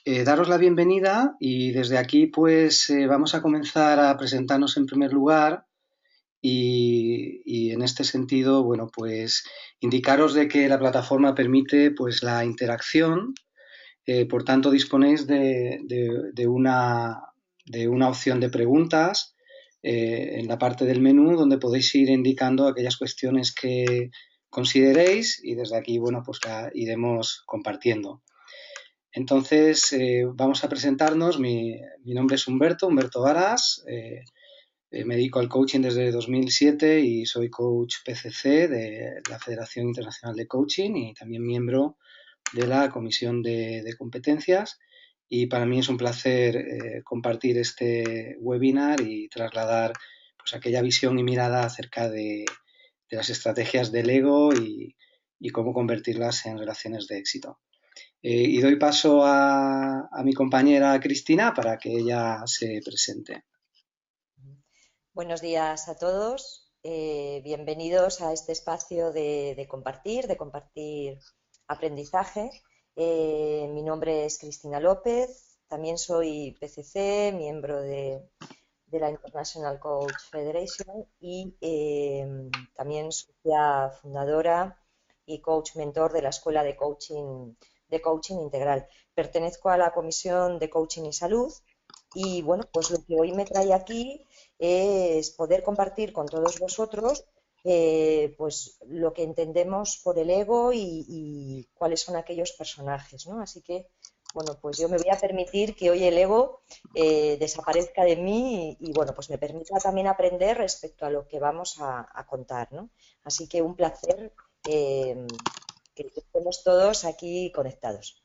Daros la bienvenida y desde aquí pues vamos a comenzar a presentarnos en primer lugar y en este sentido, bueno, pues indicaros de que la plataforma permite pues la interacción, por tanto disponéis de una opción de preguntas en la parte del menú donde podéis ir indicando aquellas cuestiones que consideréis y desde aquí, bueno, pues la iremos compartiendo. Entonces, vamos a presentarnos. Mi nombre es Humberto Varas. Me dedico al coaching desde 2007 y soy coach PCC de la Federación Internacional de Coaching y también miembro de la Comisión de Competencias. Y para mí es un placer compartir este webinar y trasladar pues, aquella visión y mirada acerca de las estrategias del ego y cómo convertirlas en relaciones de éxito. Y doy paso a mi compañera Cristina para que ella se presente. Buenos días a todos. Bienvenidos a este espacio de compartir aprendizaje. Mi nombre es Cristina López, también soy PCC, miembro de la International Coach Federation y también socia fundadora y coach mentor de la Escuela de Coaching Integral. Pertenezco a la Comisión de Coaching y Salud y bueno, pues lo que hoy me trae aquí es poder compartir con todos vosotros pues lo que entendemos por el ego y cuáles son aquellos personajes, ¿no? Así que, bueno, pues yo me voy a permitir que hoy el ego desaparezca de mí bueno, pues me permita también aprender respecto a lo que vamos a contar, ¿no? Así que un placer que estemos todos aquí conectados.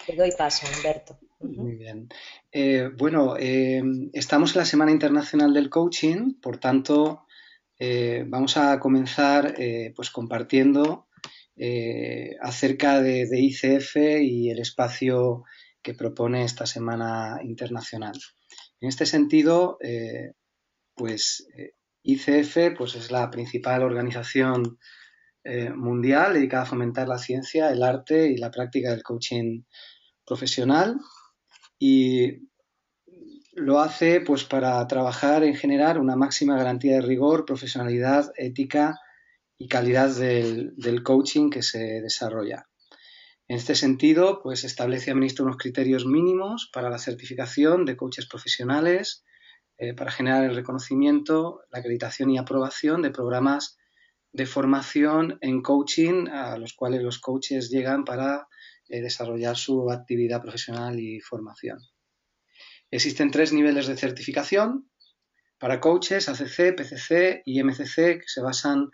Te doy paso, Humberto. Muy bien. Bueno, estamos en la Semana Internacional del Coaching, por tanto, vamos a comenzar pues compartiendo acerca de ICF y el espacio que propone esta Semana Internacional. En este sentido, pues ICF pues, es la principal organización mundial dedicada a fomentar la ciencia, el arte y la práctica del coaching profesional y lo hace pues para trabajar en generar una máxima garantía de rigor, profesionalidad, ética y calidad del coaching que se desarrolla. En este sentido, pues establece y administra unos criterios mínimos para la certificación de coaches profesionales, para generar el reconocimiento, la acreditación y aprobación de programas de formación en coaching a los cuales los coaches llegan para desarrollar su actividad profesional y formación. Existen 3 niveles de certificación para coaches, ACC, PCC y MCC, que se basan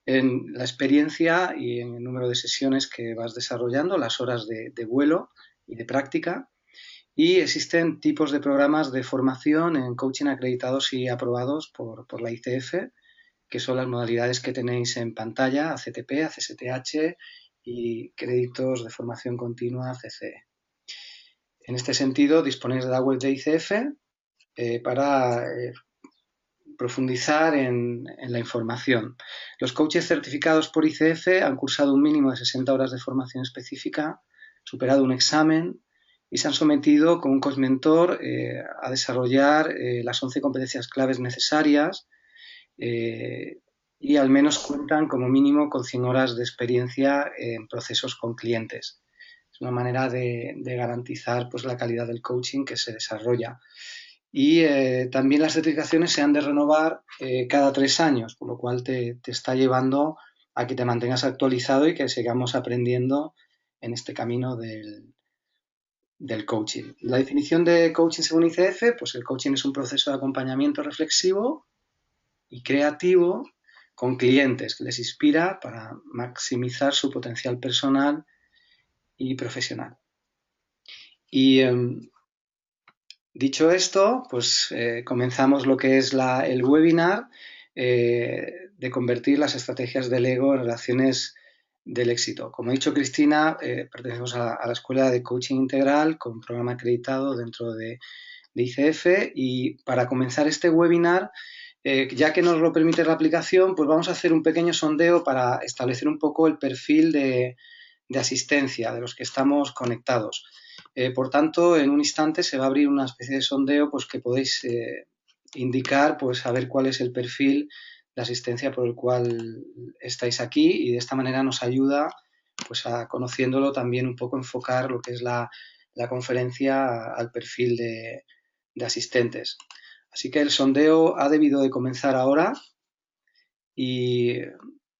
en la experiencia y en el número de sesiones que vas desarrollando, las horas de vuelo y de práctica. Y existen tipos de programas de formación en coaching acreditados y aprobados por la ICF, que son las modalidades que tenéis en pantalla, ACTP, ACSTH y créditos de formación continua, CCE. En este sentido, disponéis de la web de ICF para profundizar en la información. Los coaches certificados por ICF han cursado un mínimo de 60 horas de formación específica, superado un examen y se han sometido con un coach mentor a desarrollar las 11 competencias claves necesarias y al menos cuentan como mínimo con 100 horas de experiencia en procesos con clientes. Es una manera de garantizar pues, la calidad del coaching que se desarrolla. Y también las certificaciones se han de renovar cada 3 años, por lo cual te está llevando a que te mantengas actualizado y que sigamos aprendiendo en este camino del coaching. La definición de coaching según ICF, pues el coaching es un proceso de acompañamiento reflexivo y creativo con clientes que les inspira para maximizar su potencial personal y profesional. Y dicho esto, pues comenzamos lo que es el webinar de convertir las estrategias del ego en relaciones del éxito. Como ha dicho Cristina, pertenecemos a la Escuela de Coaching Integral con programa acreditado dentro de ICF y para comenzar este webinar, ya que nos lo permite la aplicación, pues vamos a hacer un pequeño sondeo para establecer un poco el perfil de asistencia, de los que estamos conectados. Por tanto, en un instante se va a abrir una especie de sondeo pues, que podéis indicar, pues, saber cuál es el perfil de asistencia por el cual estáis aquí, y de esta manera nos ayuda, pues, a, conociéndolo, también un poco enfocar lo que es la conferencia al perfil de asistentes. Así que el sondeo ha debido de comenzar ahora y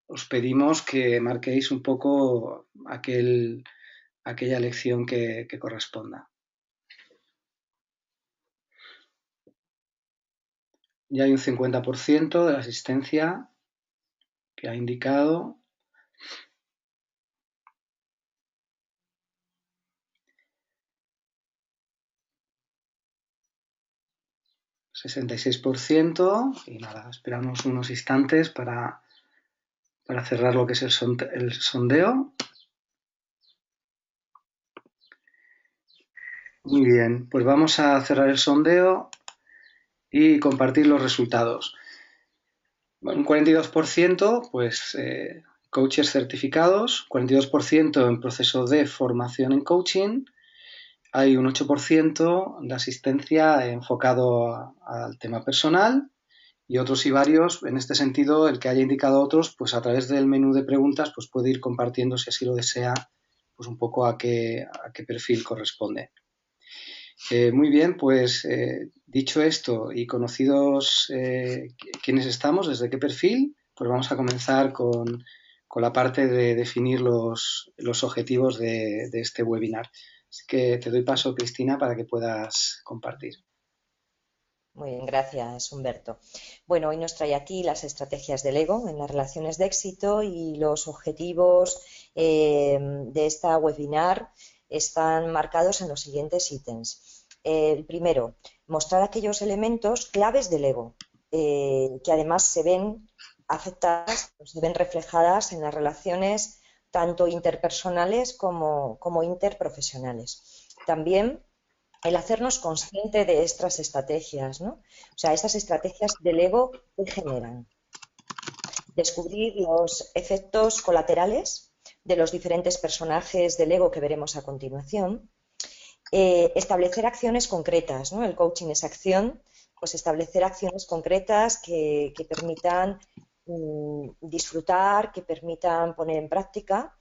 os pedimos que marquéis un poco aquella elección que corresponda. Ya hay un 50% de la asistencia que ha indicado. ...66%, y nada, esperamos unos instantes para cerrar lo que es el sondeo. Muy bien, pues vamos a cerrar el sondeo y compartir los resultados. Un 42%, pues coaches certificados, 42% en proceso de formación en coaching. Hay un 8% de asistencia enfocado al tema personal, y otros y varios. En este sentido, el que haya indicado otros, pues a través del menú de preguntas, pues puede ir compartiendo, si así lo desea, pues un poco a qué perfil corresponde. Muy bien, pues dicho esto y conocidos quiénes estamos, desde qué perfil, pues vamos a comenzar con la parte de definir los objetivos de este webinar. Así que te doy paso, Cristina, para que puedas compartir. Muy bien, gracias, Humberto. Bueno, hoy nos trae aquí las estrategias del ego en las relaciones de éxito, y los objetivos de esta webinar están marcados en los siguientes ítems. El primero, mostrar aquellos elementos claves del ego que además se ven afectadas, se ven reflejadas en las relaciones tanto interpersonales como interprofesionales. También el hacernos consciente de estas estrategias, ¿no? O sea, estas estrategias del ego, ¿qué generan? Descubrir los efectos colaterales de los diferentes personajes del ego que veremos a continuación. Establecer acciones concretas, ¿no? El coaching es acción, pues establecer acciones concretas que permitan disfrutar, que permitan poner en práctica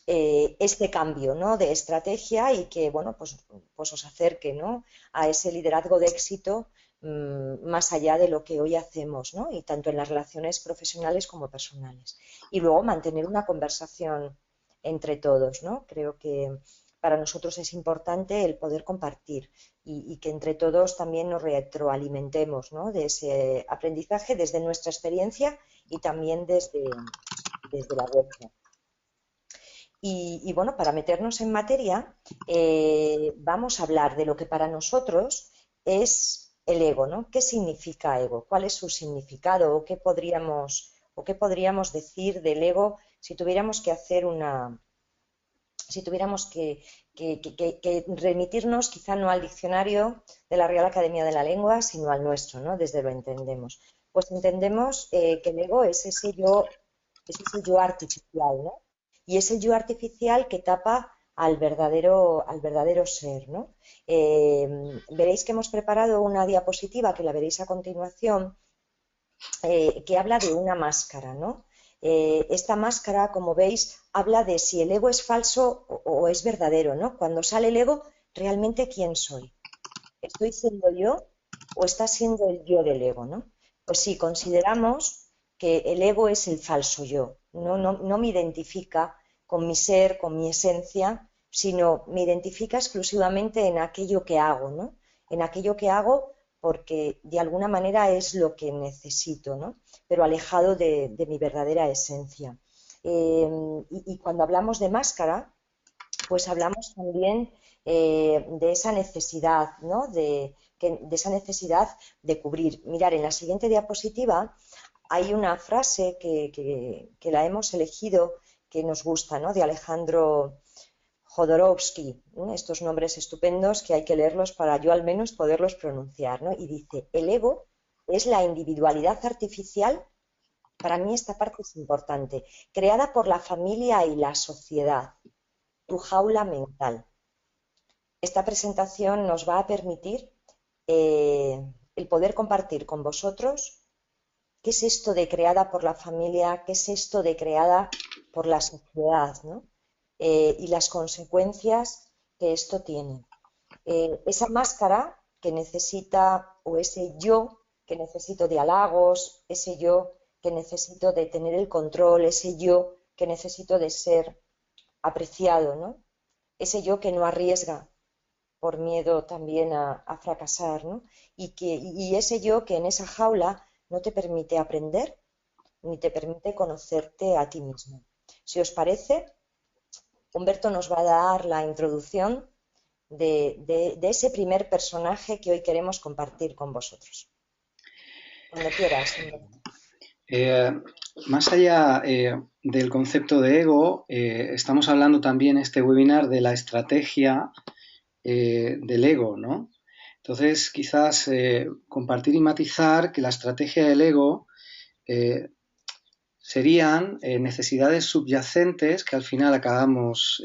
este cambio, ¿no?, de estrategia, y que, bueno, pues os acerque, ¿no?, a ese liderazgo de éxito más allá de lo que hoy hacemos, ¿no?, y tanto en las relaciones profesionales como personales. Y luego mantener una conversación entre todos, ¿no? Creo que para nosotros es importante el poder compartir y que entre todos también nos retroalimentemos, ¿no?, de ese aprendizaje desde nuestra experiencia y también desde la vuestra. Y bueno, para meternos en materia, vamos a hablar de lo que para nosotros es el ego, ¿no? ¿Qué significa ego? ¿Cuál es su significado? ¿O qué podríamos decir del ego si tuviéramos que hacer si tuviéramos que remitirnos quizá no al diccionario de la Real Academia de la Lengua, sino al nuestro, ¿no?, desde lo entendemos? Pues entendemos que el ego es ese yo artificial, ¿no? Y es el yo artificial que tapa al verdadero ser, ¿no? Veréis que hemos preparado una diapositiva, que la veréis a continuación, que habla de una máscara, ¿no? Esta máscara, como veis, habla de si el ego es falso o es verdadero, ¿no? Cuando sale el ego, ¿realmente quién soy? ¿Estoy siendo yo o está siendo el yo del ego, ¿no? Pues sí, consideramos que el ego es el falso yo, no me identifica con mi ser, con mi esencia, sino me identifica exclusivamente en aquello que hago, ¿no? En aquello que hago porque de alguna manera es lo que necesito, ¿no?, pero alejado de mi verdadera esencia. Y cuando hablamos de máscara, pues hablamos también de esa necesidad, ¿no?, de esa necesidad de cubrir. Mirad, en la siguiente diapositiva hay una frase que la hemos elegido, que nos gusta, ¿no?, de Alejandro Jodorowsky, ¿no?, estos nombres estupendos que hay que leerlos para yo al menos poderlos pronunciar, ¿no? Y dice: el ego es la individualidad artificial Para mí esta parte es importante. Creada por la familia y la sociedad, tu jaula mental. Esta presentación nos va a permitir el poder compartir con vosotros qué es esto de creada por la familia, qué es esto de creada por la sociedad, ¿no? Y las consecuencias que esto tiene. Esa máscara que necesita, o ese yo que necesito de halagos, ese yo que necesito de tener el control, ese yo que necesito de ser apreciado, ¿no? Ese yo que no arriesga por miedo también a fracasar, ¿no? Y ese yo que en esa jaula no te permite aprender ni te permite conocerte a ti mismo. Si os parece, Humberto nos va a dar la introducción de ese primer personaje que hoy queremos compartir con vosotros. Cuando quieras, Humberto. Eh, Más allá del concepto de ego, estamos hablando también en este webinar de la estrategia del ego, ¿no? Entonces, quizás compartir y matizar que la estrategia del ego serían necesidades subyacentes que al final acabamos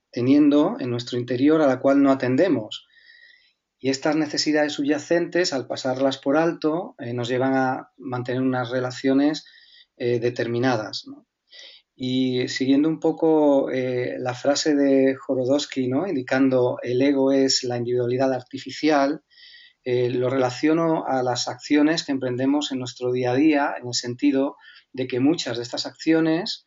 teniendo en nuestro interior a la cual no atendemos. Y estas necesidades subyacentes, al pasarlas por alto, nos llevan a mantener unas relaciones determinadas, ¿no? Y siguiendo un poco la frase de Jorodowski, ¿no? Indicando el ego es la individualidad artificial, lo relaciono a las acciones que emprendemos en nuestro día a día, en el sentido de que muchas de estas acciones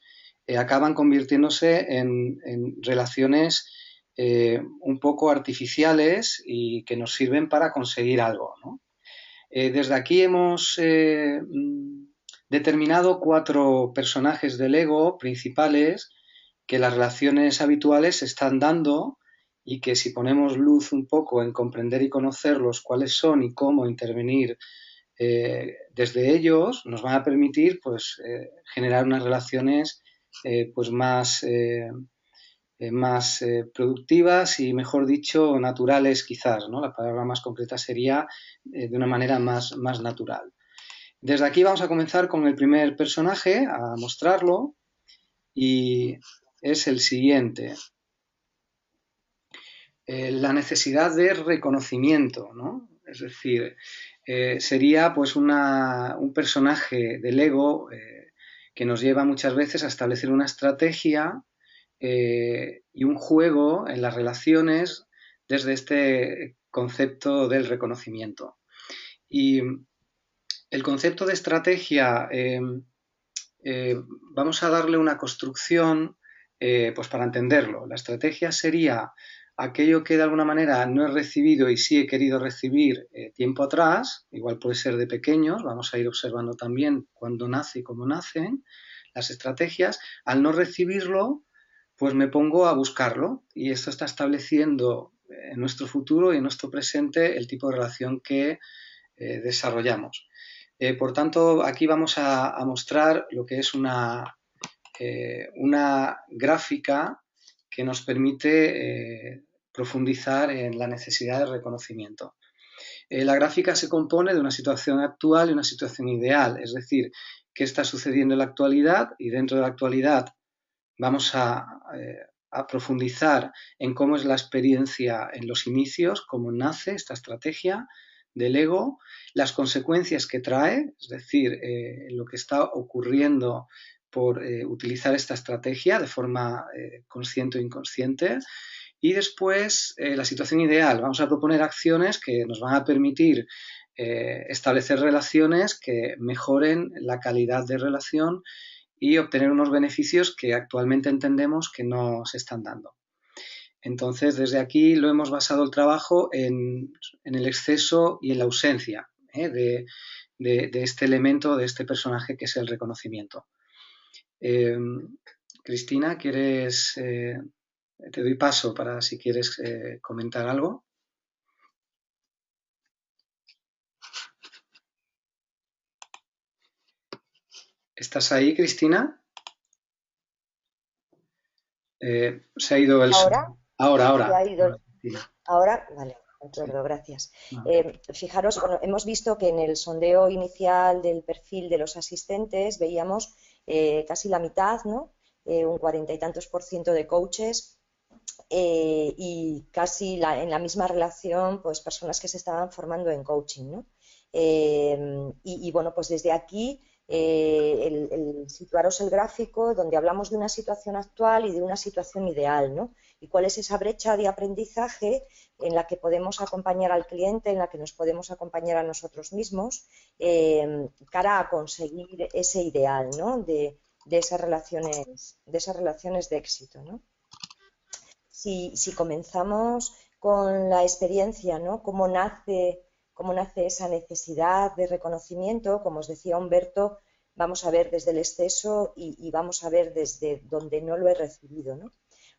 acaban convirtiéndose en relaciones un poco artificiales y que nos sirven para conseguir algo, ¿no? Desde aquí hemos determinado 4 personajes del ego principales que las relaciones habituales se están dando y que si ponemos luz un poco en comprender y conocerlos cuáles son y cómo intervenir desde ellos, nos van a permitir pues, generar unas relaciones pues más productivas y, mejor dicho, naturales quizás, ¿no? La palabra más concreta sería de una manera más natural. Desde aquí vamos a comenzar con el primer personaje, a mostrarlo, y es el siguiente. La necesidad de reconocimiento, ¿no? Es decir, sería pues un personaje del ego que nos lleva muchas veces a establecer una estrategia y un juego en las relaciones desde este concepto del reconocimiento. Y el concepto de estrategia, vamos a darle una construcción pues para entenderlo. La estrategia sería aquello que de alguna manera no he recibido y sí he querido recibir tiempo atrás, igual puede ser de pequeños, vamos a ir observando también cuándo nace y cómo nacen las estrategias. Al no recibirlo, pues me pongo a buscarlo y esto está estableciendo en nuestro futuro y en nuestro presente el tipo de relación que desarrollamos. Por tanto, aquí vamos a mostrar lo que es una gráfica que nos permite profundizar en la necesidad de reconocimiento. La gráfica se compone de una situación actual y una situación ideal, es decir, qué está sucediendo en la actualidad, y dentro de la actualidad vamos a profundizar en cómo es la experiencia en los inicios, cómo nace esta estrategia del ego, las consecuencias que trae, es decir, lo que está ocurriendo por utilizar esta estrategia de forma consciente o inconsciente, y después la situación ideal. Vamos a proponer acciones que nos van a permitir establecer relaciones que mejoren la calidad de relación y obtener unos beneficios que actualmente entendemos que no se están dando. Entonces, desde aquí lo hemos basado el trabajo en el exceso y en la ausencia de este elemento, de este personaje que es el reconocimiento. Cristina, ¿quieres? Te doy paso para si quieres comentar algo. ¿Estás ahí, Cristina? Se ha ido el... ¿Ahora? Ahora. Se ha ido. Ahora, vale. De acuerdo, gracias. Ok. Fijaros, bueno, hemos visto que en el sondeo inicial del perfil de los asistentes veíamos casi la mitad, ¿no? Un 40 y tantos% de coaches y casi en la misma relación, pues personas que se estaban formando en coaching, ¿no? Bueno, pues desde aquí el situaros el gráfico donde hablamos de una situación actual y de una situación ideal, ¿no? Y cuál es esa brecha de aprendizaje en la que podemos acompañar al cliente, en la que nos podemos acompañar a nosotros mismos, cara a conseguir ese ideal, ¿no? De esas relaciones de éxito, ¿no? Si comenzamos con la experiencia, ¿no? Cómo nace esa necesidad de reconocimiento, como os decía Humberto, vamos a ver desde el exceso y vamos a ver desde donde no lo he recibido, ¿no?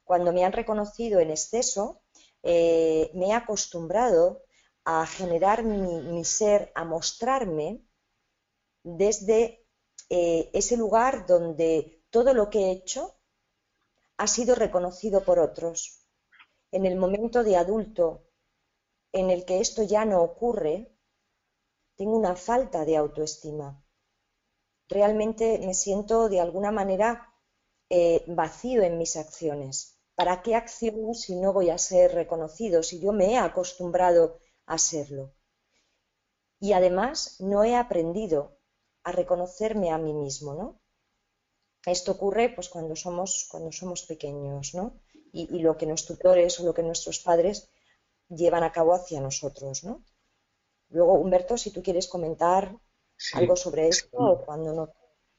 Cuando me han reconocido en exceso, me he acostumbrado a generar mi ser, a mostrarme desde ese lugar donde todo lo que he hecho ha sido reconocido por otros. En el momento de adulto en el que esto ya no ocurre, tengo una falta de autoestima. Realmente me siento de alguna manera vacío en mis acciones. ¿Para qué acciono si no voy a ser reconocido, si yo me he acostumbrado a serlo? Y además no he aprendido a reconocerme a mí mismo, ¿no? Esto ocurre pues cuando somos pequeños, ¿no? Y lo que nuestros tutores o lo que nuestros padres llevan a cabo hacia nosotros, ¿no? Luego, Humberto, si tú quieres comentar algo Sí. sobre esto o cuando no.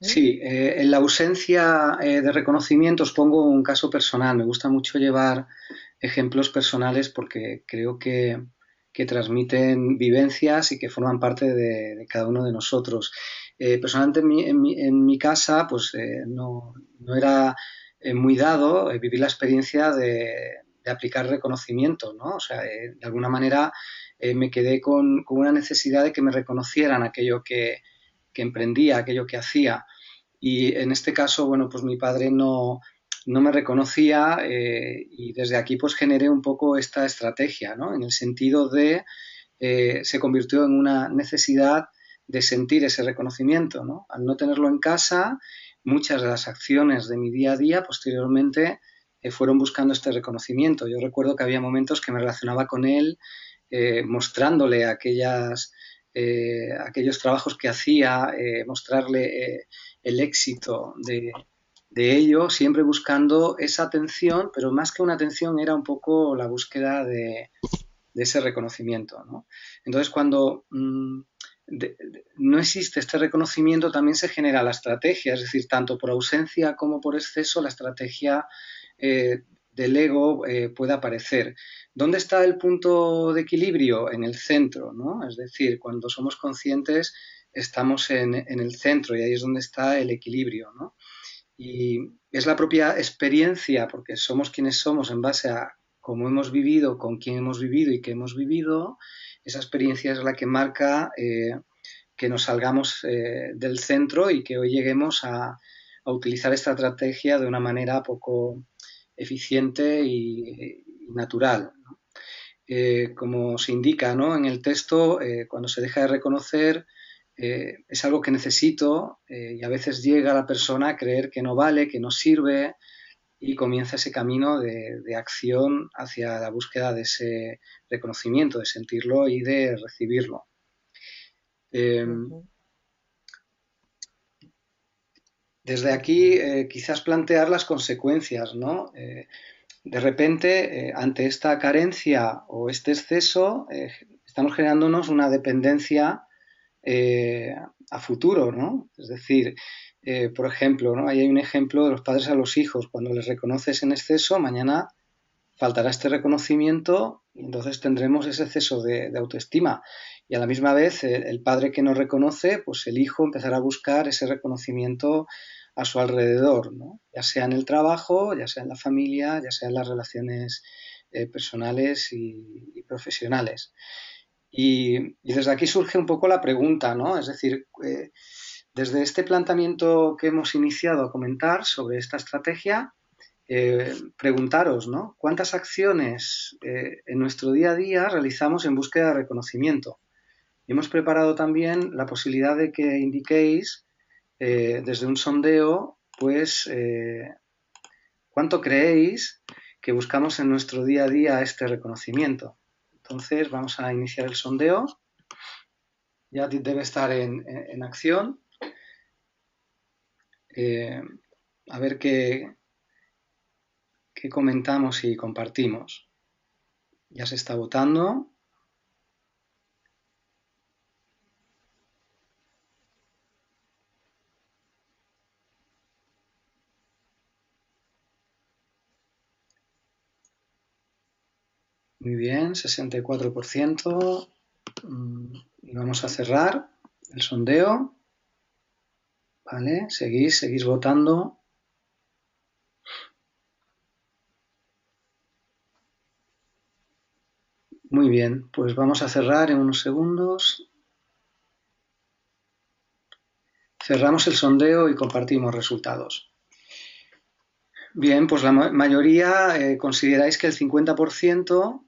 ¿Mm? Sí, en la ausencia de reconocimiento os pongo un caso personal. Me gusta mucho llevar ejemplos personales porque creo que transmiten vivencias y que forman parte de cada uno de nosotros. Personalmente en mi casa pues no era muy dado vivir la experiencia de aplicar reconocimiento, ¿no? O sea, de alguna manera me quedé con una necesidad de que me reconocieran aquello que emprendía, aquello que hacía. Y en este caso, bueno, pues mi padre no me reconocía y desde aquí pues generé un poco esta estrategia, ¿no? En el sentido de, se convirtió en una necesidad de sentir ese reconocimiento, ¿no? Al no tenerlo en casa, muchas de las acciones de mi día a día posteriormente fueron buscando este reconocimiento. Yo recuerdo que había momentos que me relacionaba con él mostrándole aquellos trabajos que hacía, mostrarle el éxito de ello, siempre buscando esa atención, pero más que una atención era un poco la búsqueda de ese reconocimiento, ¿no? Entonces, cuando no existe este reconocimiento, también se genera la estrategia, es decir, tanto por ausencia como por exceso, la estrategia del ego puede aparecer. ¿Dónde está el punto de equilibrio? En el centro, ¿no? Es decir, cuando somos conscientes estamos en el centro y ahí es donde está el equilibrio, ¿no? Y es la propia experiencia, porque somos quienes somos en base a cómo hemos vivido, con quién hemos vivido y qué hemos vivido, esa experiencia es la que marca que nos salgamos del centro y que hoy lleguemos a utilizar esta estrategia de una manera poco eficiente y natural, ¿no? Como se indica, ¿no? En el texto, cuando se deja de reconocer, es algo que necesito y a veces llega la persona a creer que no vale, que no sirve y comienza ese camino de acción hacia la búsqueda de ese reconocimiento, de sentirlo y de recibirlo. Eh, Ujú. Desde aquí, quizás plantear las consecuencias, ¿no? De repente, ante esta carencia o este exceso, estamos generándonos una dependencia eh, a futuro, ¿no? Es decir, por ejemplo, ¿no? Ahí hay un ejemplo de los padres a los hijos. Cuando les reconoces en exceso, mañana faltará este reconocimiento y entonces tendremos ese exceso de autoestima. Y a la misma vez, el padre que no reconoce, pues el hijo empezará a buscar ese reconocimiento a su alrededor, ¿no? Ya sea en el trabajo, ya sea en la familia, ya sea en las relaciones personales y profesionales. Y desde aquí surge un poco la pregunta, ¿no? Es decir, desde este planteamiento que hemos iniciado a comentar sobre esta estrategia, preguntaros, ¿no? ¿Cuántas acciones en nuestro día a día realizamos en búsqueda de reconocimiento? Y hemos preparado también la posibilidad de que indiquéis desde un sondeo, pues, ¿cuánto creéis que buscamos en nuestro día a día este reconocimiento? Entonces, vamos a iniciar el sondeo. Ya debe estar en acción. A ver qué comentamos y compartimos. Ya se está votando. Muy bien, 64%. Y vamos a cerrar el sondeo. Vale, seguís votando. Muy bien, pues vamos a cerrar en unos segundos. Cerramos el sondeo y compartimos resultados. Bien, pues la mayoría consideráis que el 50%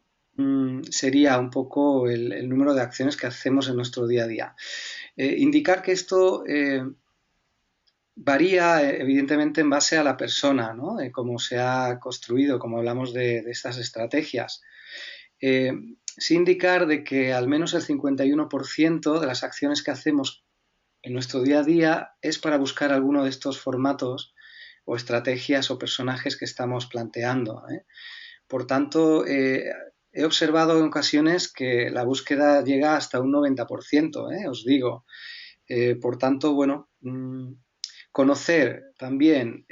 sería un poco el número de acciones que hacemos en nuestro día a día. Indicar que esto varía evidentemente en base a la persona, ¿no? De cómo se ha construido, como hablamos de estas estrategias. Sí indicar de que al menos el 51% de las acciones que hacemos en nuestro día a día es para buscar alguno de estos formatos o estrategias o personajes que estamos planteando. Por tanto, he observado en ocasiones que la búsqueda llega hasta un 90%, os digo. Por tanto, bueno, conocer también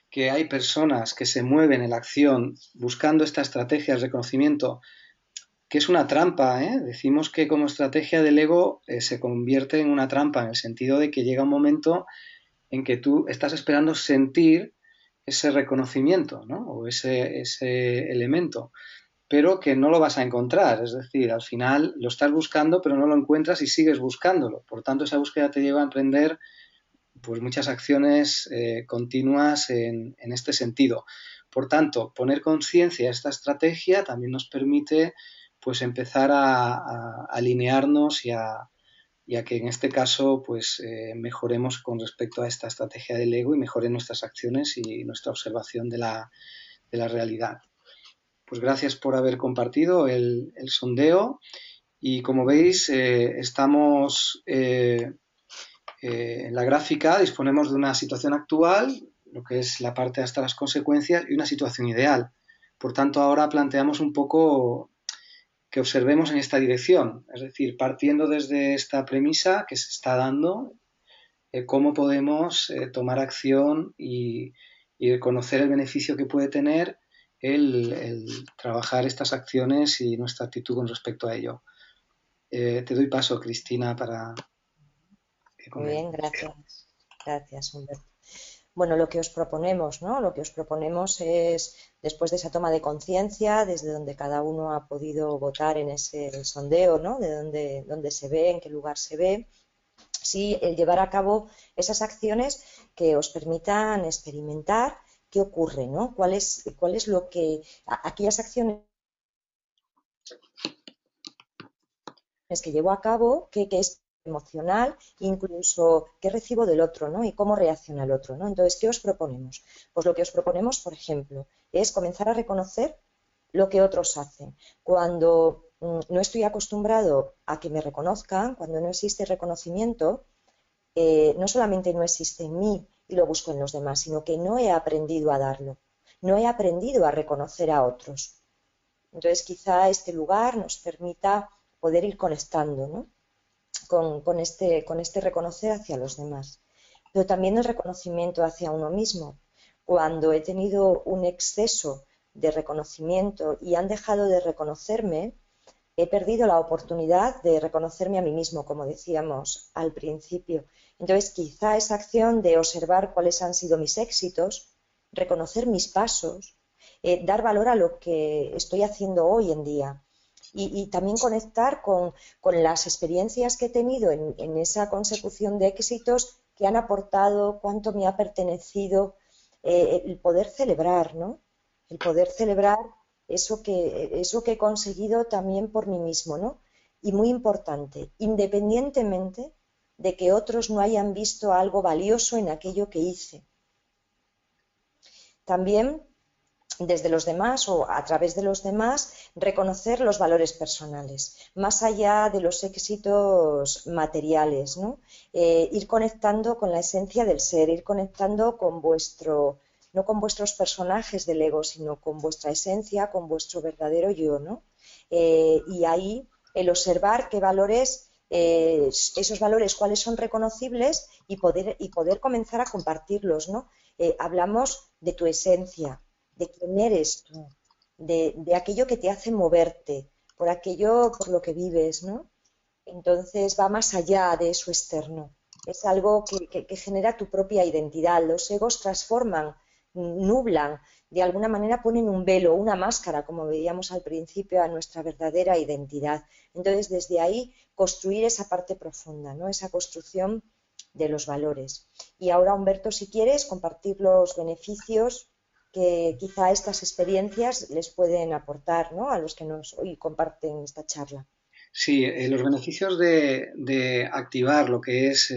que hay personas que se mueven en la acción buscando esta estrategia de reconocimiento, que es una trampa, ¿eh? Decimos que como estrategia del ego se convierte en una trampa en el sentido de que llega un momento en que tú estás esperando sentir ese reconocimiento, ¿no? O ese elemento, pero que no lo vas a encontrar, es decir, al final lo estás buscando pero no lo encuentras y sigues buscándolo, por tanto esa búsqueda te lleva a emprender pues muchas acciones continuas en este sentido. Por tanto, poner conciencia a esta estrategia también nos permite pues empezar a alinearnos y a que en este caso pues mejoremos con respecto a esta estrategia del ego y mejoren nuestras acciones y nuestra observación de la realidad. Pues gracias por haber compartido el sondeo y como veis estamos en la gráfica disponemos de una situación actual, lo que es la parte hasta las consecuencias y una situación ideal. Por tanto, ahora planteamos un poco que observemos en esta dirección, es decir, partiendo desde esta premisa que se está dando, cómo podemos tomar acción y conocer el beneficio que puede tener el trabajar estas acciones y nuestra actitud con respecto a ello. Te doy paso, Cristina, para que Muy comentes. bien, gracias. Gracias, Humberto. Bueno, lo que os proponemos, ¿no? Lo que os proponemos es, después de esa toma de conciencia, desde donde cada uno ha podido votar en ese sondeo, ¿no? De dónde se ve, en qué lugar se ve, sí, el llevar a cabo esas acciones que os permitan experimentar qué ocurre, ¿no? Cuál es lo que, aquellas acciones que llevo a cabo, que es emocional, incluso qué recibo del otro, ¿no? Y cómo reacciona el otro, ¿no? Entonces, ¿qué os proponemos? Pues lo que os proponemos, por ejemplo, es comenzar a reconocer lo que otros hacen. Cuando no estoy acostumbrado a que me reconozcan, cuando no existe reconocimiento, no solamente no existe en mí y lo busco en los demás, sino que no he aprendido a darlo, no he aprendido a reconocer a otros. Entonces, quizá este lugar nos permita poder ir conectando, ¿no? con este reconocer hacia los demás. Pero también el reconocimiento hacia uno mismo. Cuando he tenido un exceso de reconocimiento y han dejado de reconocerme, he perdido la oportunidad de reconocerme a mí mismo, como decíamos al principio. Entonces, quizá esa acción de observar cuáles han sido mis éxitos, reconocer mis pasos, dar valor a lo que estoy haciendo hoy en día y también conectar con las experiencias que he tenido en esa consecución de éxitos que han aportado, cuánto me ha pertenecido, el poder celebrar, ¿no? El poder celebrar eso que he conseguido también por mí mismo, ¿no? Y muy importante, independientemente de que otros no hayan visto algo valioso en aquello que hice. También desde los demás o a través de los demás, reconocer los valores personales, más allá de los éxitos materiales, ¿no? Ir conectando con la esencia del ser, ir conectando con no con vuestros personajes del ego, sino con vuestra esencia, con vuestro verdadero yo, ¿no? Y ahí el observar qué valores, esos valores, cuáles son reconocibles y poder comenzar a compartirlos, ¿no? Hablamos de tu esencia, de quién eres tú, de aquello que te hace moverte, por aquello por lo que vives, ¿no? Entonces va más allá de eso externo. Es algo que genera tu propia identidad. Los egos transforman, nublan, de alguna manera ponen un velo, una máscara, como veíamos al principio, a nuestra verdadera identidad. Entonces, desde ahí, construir esa parte profunda, ¿no? Esa construcción de los valores. Y ahora, Humberto, si quieres, compartir los beneficios que quizá estas experiencias les pueden aportar, ¿no? A los que nos hoy comparten esta charla. Sí, los beneficios de activar lo que es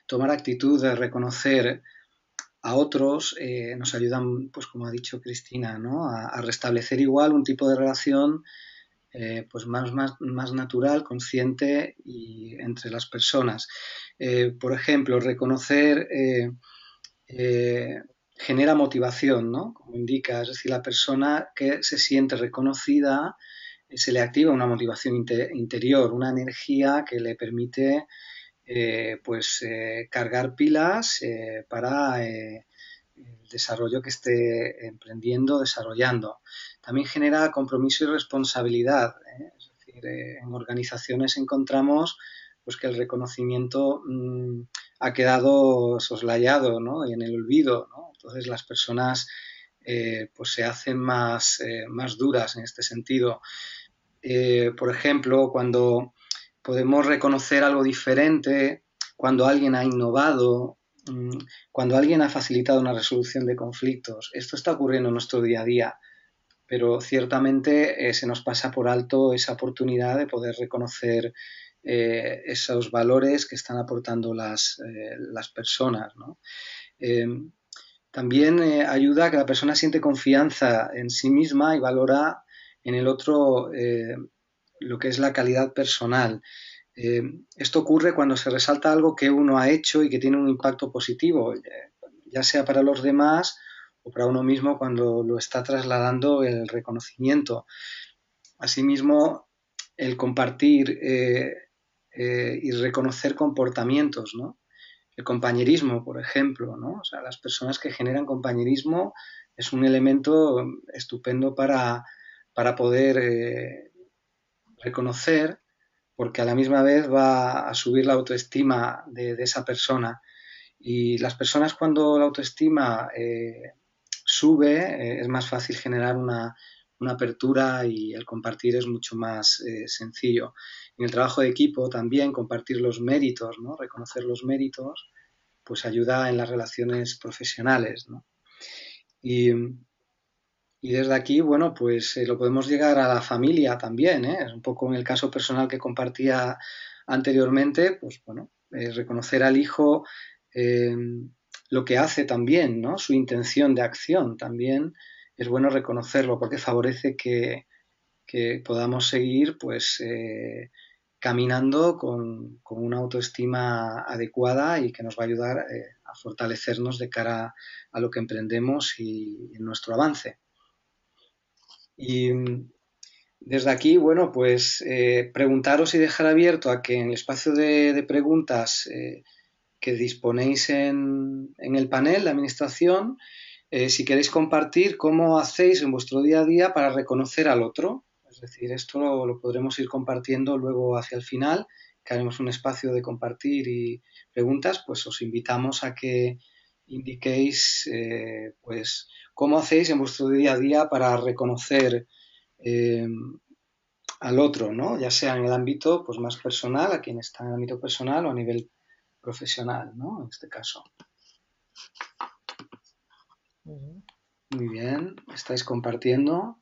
tomar actitud de reconocer a otros nos ayudan, pues como ha dicho Cristina, ¿no? A restablecer igual un tipo de relación pues más natural, consciente y entre las personas. Por ejemplo, reconocer eh, genera motivación, ¿no? Como indica, es decir, la persona que se siente reconocida se le activa una motivación interior, una energía que le permite cargar pilas para el desarrollo que esté emprendiendo, desarrollando. También genera compromiso y responsabilidad. Es decir, en organizaciones encontramos pues, que el reconocimiento ha quedado soslayado, ¿no? Y en el olvido, ¿no? Entonces las personas pues se hacen más duras en este sentido. Por ejemplo, cuando podemos reconocer algo diferente, cuando alguien ha innovado, mm, cuando alguien ha facilitado una resolución de conflictos. Esto está ocurriendo en nuestro día a día, pero ciertamente se nos pasa por alto esa oportunidad de poder reconocer esos valores que están aportando las personas, ¿no? Eh, También ayuda a que la persona siente confianza en sí misma y valora en el otro lo que es la calidad personal. Eh, Esto ocurre cuando se resalta algo que uno ha hecho y que tiene un impacto positivo, ya sea para los demás o para uno mismo cuando lo está trasladando el reconocimiento. Asimismo, el compartir y reconocer comportamientos, ¿no? El compañerismo, por ejemplo, ¿no? O sea, las personas que generan compañerismo es un elemento estupendo para poder reconocer, porque a la misma vez va a subir la autoestima de esa persona. Y las personas cuando la autoestima sube, es más fácil generar una apertura y el compartir es mucho más sencillo. En el trabajo de equipo también compartir los méritos, ¿no? Reconocer los méritos, pues ayuda en las relaciones profesionales, ¿no? Y, y desde aquí, bueno, pues lo podemos llegar a la familia también, ¿eh? Es un poco en el caso personal que compartía anteriormente, pues bueno, reconocer al hijo eh, lo que hace también, ¿no? Su intención de acción también es bueno reconocerlo porque favorece que podamos seguir, pues, caminando con una autoestima adecuada y que nos va a ayudar a fortalecernos de cara a lo que emprendemos y en nuestro avance. Y desde aquí, bueno, pues preguntaros y dejar abierto a que en el espacio de preguntas que disponéis en el panel de administración, si queréis compartir cómo hacéis en vuestro día a día para reconocer al otro. Es decir, esto lo podremos ir compartiendo luego hacia el final, que haremos un espacio de compartir y preguntas, pues os invitamos a que indiquéis pues cómo hacéis en vuestro día a día para reconocer eh, al otro, ¿no? Ya sea en el ámbito pues, más personal, a quien está en el ámbito personal o a nivel profesional, ¿no? En este caso. Ujú. Muy bien, estáis compartiendo.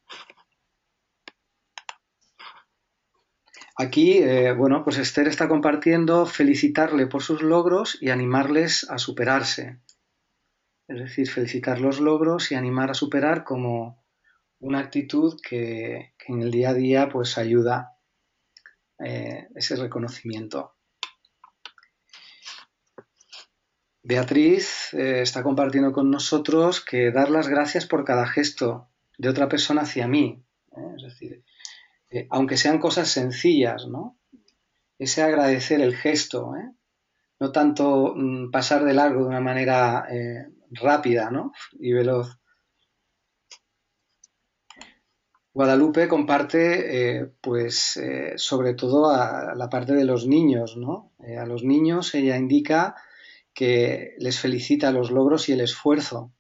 Aquí, bueno, pues Esther está compartiendo felicitarle por sus logros y animarles a superarse. Es decir, felicitar los logros y animar a superar como una actitud que en el día a día pues ayuda ese reconocimiento. Beatriz está compartiendo con nosotros que dar las gracias por cada gesto de otra persona hacia mí. Es decir, aunque sean cosas sencillas, ¿no? Ese agradecer el gesto, no tanto pasar de largo de una manera rápida, ¿no? Y veloz. Guadalupe comparte, pues, sobre todo a la parte de los niños, ¿no? A los niños ella indica que les felicita los logros y el esfuerzo.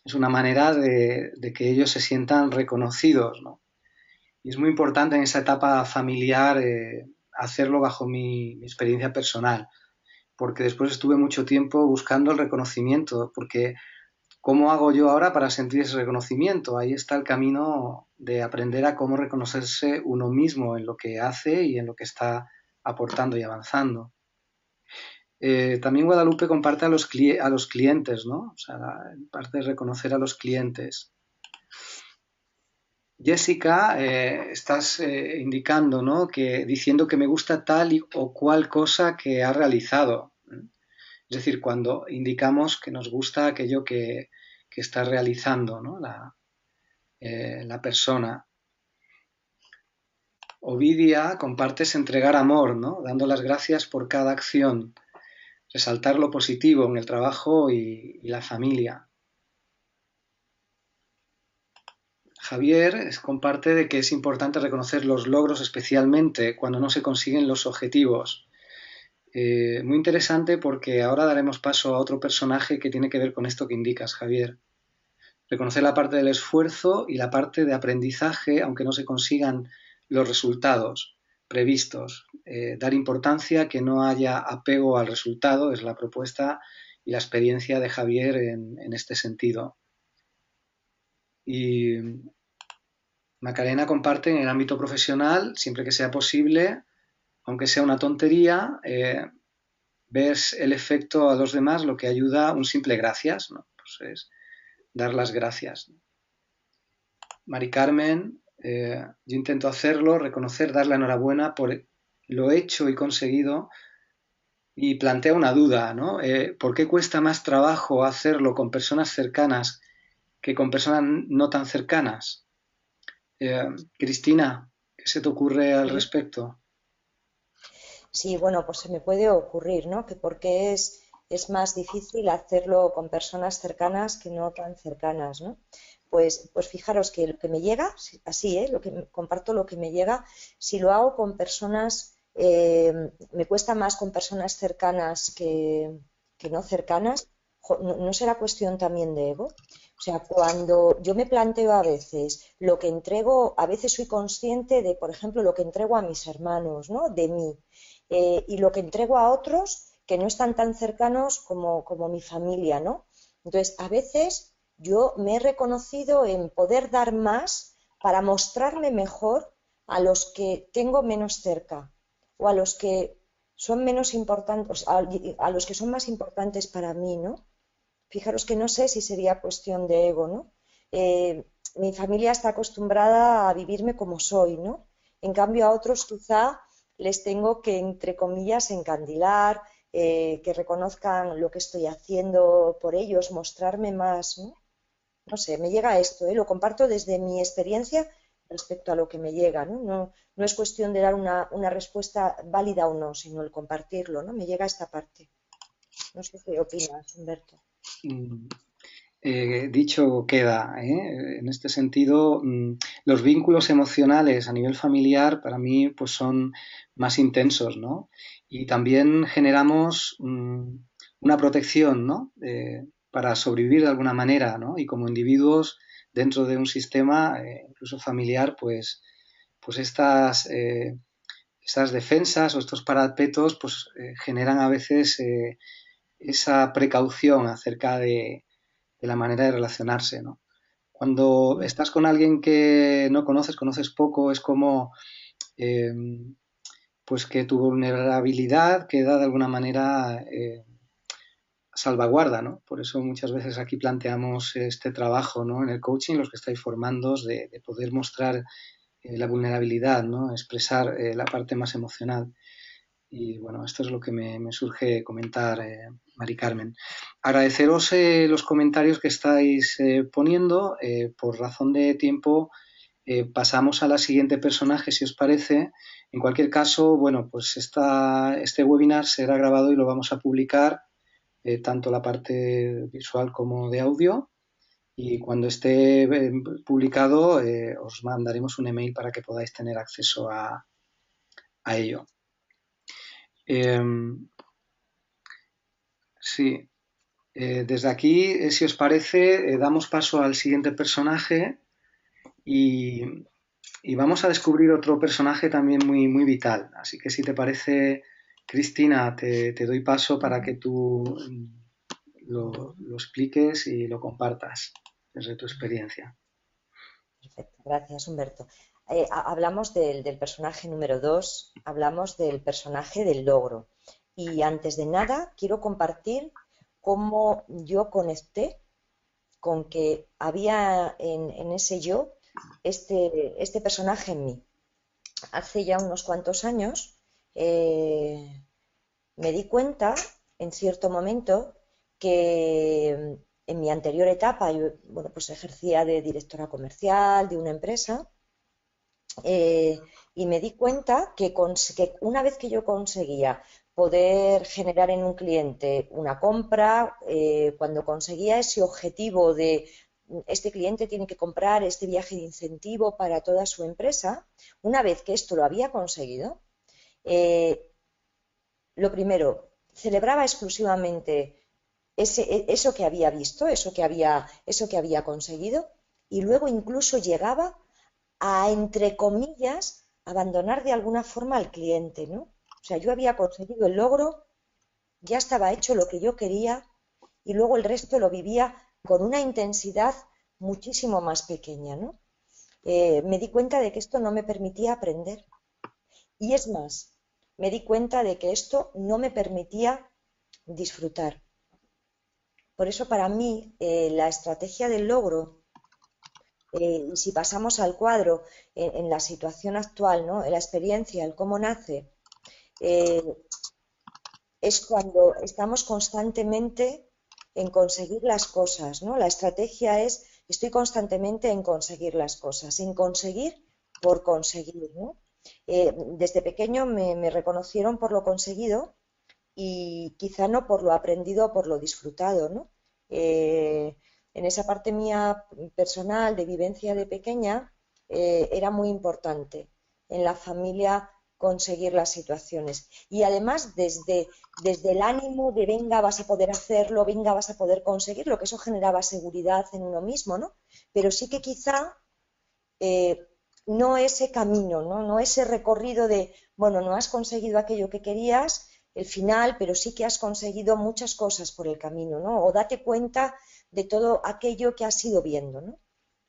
Es una manera de que ellos se sientan reconocidos, ¿no? Y es muy importante en esa etapa familiar hacerlo bajo mi experiencia personal, porque después estuve mucho tiempo buscando el reconocimiento, porque ¿cómo hago yo ahora para sentir ese reconocimiento? Ahí está el camino de aprender a cómo reconocerse uno mismo en lo que hace y en lo que está aportando y avanzando. También Guadalupe comparte a los clientes, ¿no? O sea, parte de reconocer a los clientes. Jessica, estás indicando, ¿no? Que diciendo que me gusta o cual cosa que ha realizado. Es decir, cuando indicamos que nos gusta aquello que está realizando, ¿no? La persona. Ovidia compartes entregar amor, ¿no? Dando las gracias por cada acción, resaltar lo positivo en el trabajo y la familia. Javier comparte de que es importante reconocer los logros, especialmente cuando no se consiguen los objetivos. Muy interesante porque ahora daremos paso a otro personaje que tiene que ver con esto que indicas, Javier. Reconocer la parte del esfuerzo y la parte de aprendizaje, aunque no se consigan los resultados previstos. Dar importancia, que no haya apego al resultado, es la propuesta y la experiencia de Javier en este sentido. Y Macarena comparte en el ámbito profesional, siempre que sea posible, aunque sea una tontería, ves el efecto a los demás, lo que ayuda un simple gracias, ¿no? Pues es dar las gracias. Mari Carmen, yo intento hacerlo, reconocer, dar la enhorabuena por lo hecho y conseguido y plantea una duda, ¿no? ¿Por qué cuesta más trabajo hacerlo con personas cercanas que con personas no tan cercanas? Cristina, ¿qué se te ocurre al Sí. respecto? Sí, bueno, pues se me puede ocurrir, ¿no? Que porque es más difícil hacerlo con personas cercanas que no tan cercanas, ¿no? Pues fijaros que lo que me llega, así, ¿eh? Comparto lo que me llega, si lo hago con personas, me cuesta más con personas cercanas que no cercanas, ¿no será cuestión también de ego? O sea, cuando yo me planteo a veces lo que entrego, a veces soy consciente de, por ejemplo, lo que entrego a mis hermanos, ¿no? De mí y lo que entrego a otros que no están tan cercanos como mi familia, ¿no? Entonces, a veces yo me he reconocido en poder dar más para mostrarme mejor a los que tengo menos cerca o a los que son menos importantes, a los que son más importantes para mí, ¿no? Fijaros que no sé si sería cuestión de ego, ¿no? Mi familia está acostumbrada a vivirme como soy, ¿no? En cambio, a otros quizá les tengo que, entre comillas, encandilar, que reconozcan lo que estoy haciendo por ellos, mostrarme más, ¿no? No sé, me llega esto, ¿eh? Lo comparto desde mi experiencia respecto a lo que me llega, ¿no? No es cuestión de dar una respuesta válida o no, sino el compartirlo, ¿no? Me llega esta parte. No sé qué opinas, Humberto. Mm, dicho queda, ¿eh? En este sentido, los vínculos emocionales a nivel familiar para mí pues son más intensos, ¿no? Y también generamos una protección, ¿no? Para sobrevivir de alguna manera, ¿no? Y como individuos dentro de un sistema, incluso familiar, pues estas defensas o estos parapetos pues generan a veces esa precaución acerca de la manera de relacionarse, ¿no? Cuando estás con alguien que no conoces poco, es como eh, pues que tu vulnerabilidad queda de alguna manera salvaguarda, ¿no? Por eso muchas veces aquí planteamos este trabajo, ¿no? En el coaching, los que estáis formando, de poder mostrar la vulnerabilidad, ¿no? Expresar la parte más emocional. Y bueno, esto es lo que me surge comentar, Mari Carmen. Agradeceros los comentarios que estáis poniendo. Por razón de tiempo, pasamos a la siguiente personaje, si os parece. En cualquier caso, bueno, pues este webinar será grabado y lo vamos a publicar, tanto la parte visual como de audio. Y cuando esté publicado, os mandaremos un email para que podáis tener acceso a ello. Sí, desde aquí, si os parece, damos paso al siguiente personaje y, y vamos a descubrir otro personaje también muy, muy vital. Así que si te parece, Cristina, te doy paso para que tú lo expliques y lo compartas desde tu experiencia. Perfecto, gracias Humberto. Hablamos del personaje número 2, hablamos del personaje del logro. Y antes de nada, quiero compartir cómo yo conecté con que había en ese yo este personaje en mí. Hace ya unos cuantos años me di cuenta, en cierto momento, que en mi anterior etapa, yo, bueno, pues ejercía de directora comercial de una empresa, y me di cuenta que una vez que yo conseguía poder generar en un cliente una compra, cuando conseguía ese objetivo de este cliente tiene que comprar este viaje de incentivo para toda su empresa, una vez que esto lo había conseguido, eh, lo primero, celebraba exclusivamente eso que había visto, eso que había conseguido, y luego incluso llegaba a, entre comillas, abandonar de alguna forma al cliente, ¿no? O sea, yo había conseguido el logro, ya estaba hecho lo que yo quería y luego el resto lo vivía con una intensidad muchísimo más pequeña, ¿no? Me di cuenta de que esto no me permitía aprender. Y es más, me di cuenta de que esto no me permitía disfrutar. Por eso para mí la estrategia del logro, y si pasamos al cuadro en la situación actual, ¿no? En la experiencia, el cómo nace, eh, es cuando estamos constantemente en conseguir las cosas, ¿no? La estrategia es, estoy constantemente en conseguir las cosas, en conseguir por conseguir, ¿no? Desde pequeño me reconocieron por lo conseguido y quizá no por lo aprendido o por lo disfrutado, ¿no? En esa parte mía personal de vivencia de pequeña era muy importante en la familia conseguir las situaciones y además desde el ánimo de venga vas a poder hacerlo, venga vas a poder conseguirlo, que eso generaba seguridad en uno mismo, ¿no? Pero sí que quizá eh, no ese camino, ¿no? No ese recorrido de, bueno, no has conseguido aquello que querías, el final, pero sí que has conseguido muchas cosas por el camino, ¿no? O date cuenta de todo aquello que has ido viendo, ¿no?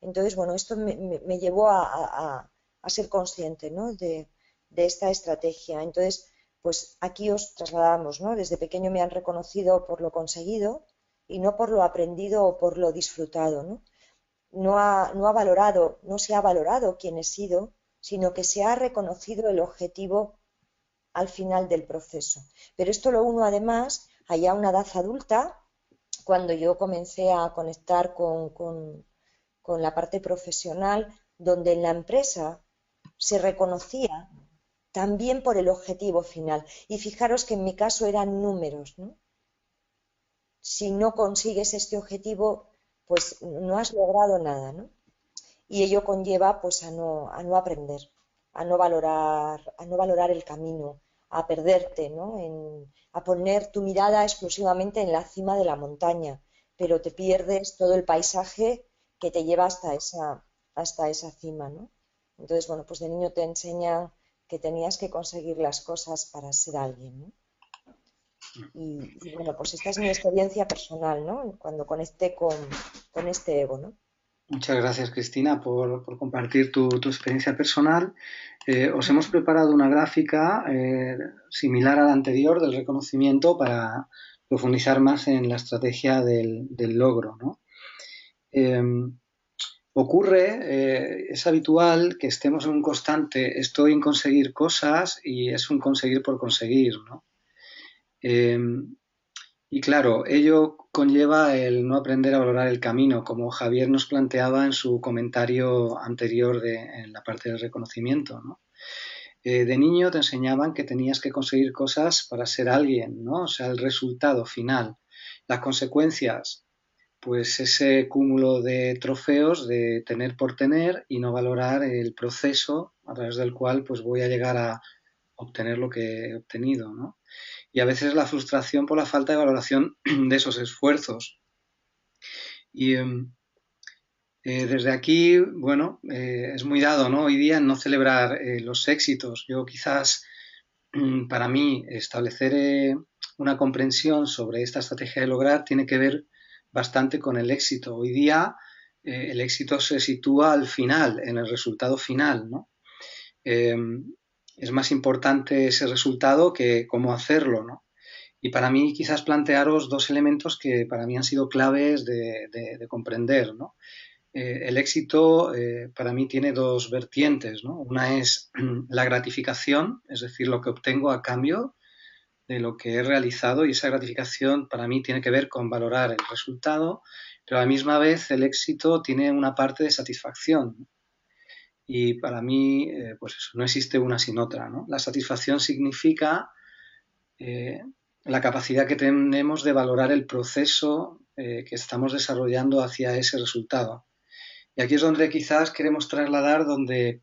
Entonces, bueno, esto me llevó a ser consciente, ¿no? De esta estrategia. Entonces, pues aquí os trasladamos, ¿no? Desde pequeño me han reconocido por lo conseguido y no por lo aprendido o por lo disfrutado, ¿no? No se ha valorado quién he sido, sino que se ha reconocido el objetivo al final del proceso. Pero esto lo uno además, allá a una edad adulta, cuando yo comencé a conectar con la parte profesional, donde en la empresa se reconocía también por el objetivo final. Y fijaros que en mi caso eran números, ¿no? Si no consigues este objetivo, pues no has logrado nada, ¿no? Y ello conlleva pues a no aprender, a no valorar el camino, a perderte, ¿no? A poner tu mirada exclusivamente en la cima de la montaña, pero te pierdes todo el paisaje que te lleva hasta esa cima, ¿no? Entonces, bueno, pues de niño te enseñan que tenías que conseguir las cosas para ser alguien, ¿no? Y bueno, pues esta es mi experiencia personal, ¿no? Cuando conecté con este ego, ¿no? Muchas gracias, Cristina, por compartir tu experiencia personal. Os hemos preparado una gráfica similar a la anterior del reconocimiento para profundizar más en la estrategia del logro, ¿no? Eh, es habitual que estemos en un constante estoy en conseguir cosas y es un conseguir por conseguir, ¿no? Eh, y claro, ello conlleva el no aprender a valorar el camino, como Javier nos planteaba en su comentario anterior en la parte del reconocimiento, ¿no? De niño te enseñaban que tenías que conseguir cosas para ser alguien, ¿no? O sea, el resultado final. Las consecuencias, pues ese cúmulo de trofeos de tener por tener y no valorar el proceso a través del cual pues voy a llegar a obtener lo que he obtenido, ¿no? Y a veces la frustración por la falta de valoración de esos esfuerzos. Y desde aquí, bueno, es muy dado, ¿no? Hoy día no celebrar los éxitos. Yo quizás, para mí, establecer una comprensión sobre esta estrategia de lograr tiene que ver bastante con el éxito. Hoy día el éxito se sitúa al final, en el resultado final, ¿no? Eh, es más importante ese resultado que cómo hacerlo, ¿no? Y para mí quizás plantearos dos elementos que para mí han sido claves de comprender, ¿no? El éxito para mí tiene dos vertientes, ¿no? Una es la gratificación, es decir, lo que obtengo a cambio de lo que he realizado y esa gratificación para mí tiene que ver con valorar el resultado, pero a la misma vez el éxito tiene una parte de satisfacción, ¿no? Y para mí, pues eso, no existe una sin otra, ¿no? La satisfacción significa eh, la capacidad que tenemos de valorar el proceso que estamos desarrollando hacia ese resultado. Y aquí es donde quizás queremos trasladar donde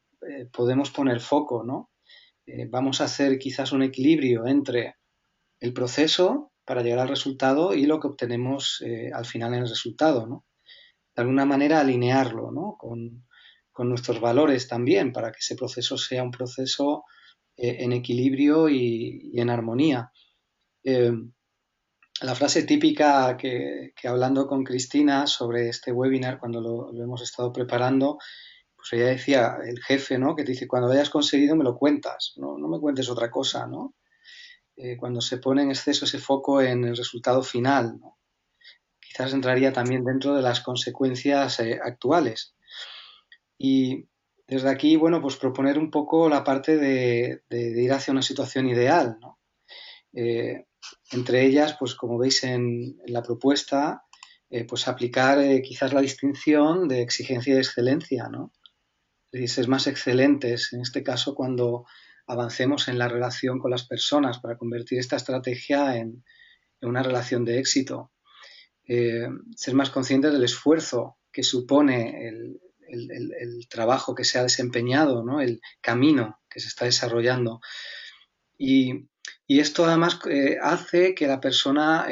podemos poner foco, ¿no? Vamos a hacer quizás un equilibrio entre el proceso para llegar al resultado y lo que obtenemos al final en el resultado, ¿no? De alguna manera alinearlo, ¿no? Con nuestros valores también, para que ese proceso sea un proceso en equilibrio y en armonía. Eh, la frase típica que, hablando con Cristina sobre este webinar, cuando lo hemos estado preparando, pues ella decía, el jefe, ¿no? Que te dice, cuando hayas conseguido me lo cuentas, no me cuentes otra cosa, ¿no? Cuando se pone en exceso ese foco en el resultado final, ¿no? Quizás entraría también dentro de las consecuencias actuales. Y desde aquí, bueno, pues proponer un poco la parte de ir hacia una situación ideal, ¿no? Eh, entre ellas, pues como veis en la propuesta, pues aplicar quizás la distinción de exigencia y excelencia, ¿no? Es decir, ser más excelentes, en este caso cuando avancemos en la relación con las personas para convertir esta estrategia en una relación de éxito. Ser más conscientes del esfuerzo que supone el trabajo que se ha desempeñado, ¿no? El camino que se está desarrollando. Y, y esto además hace que la persona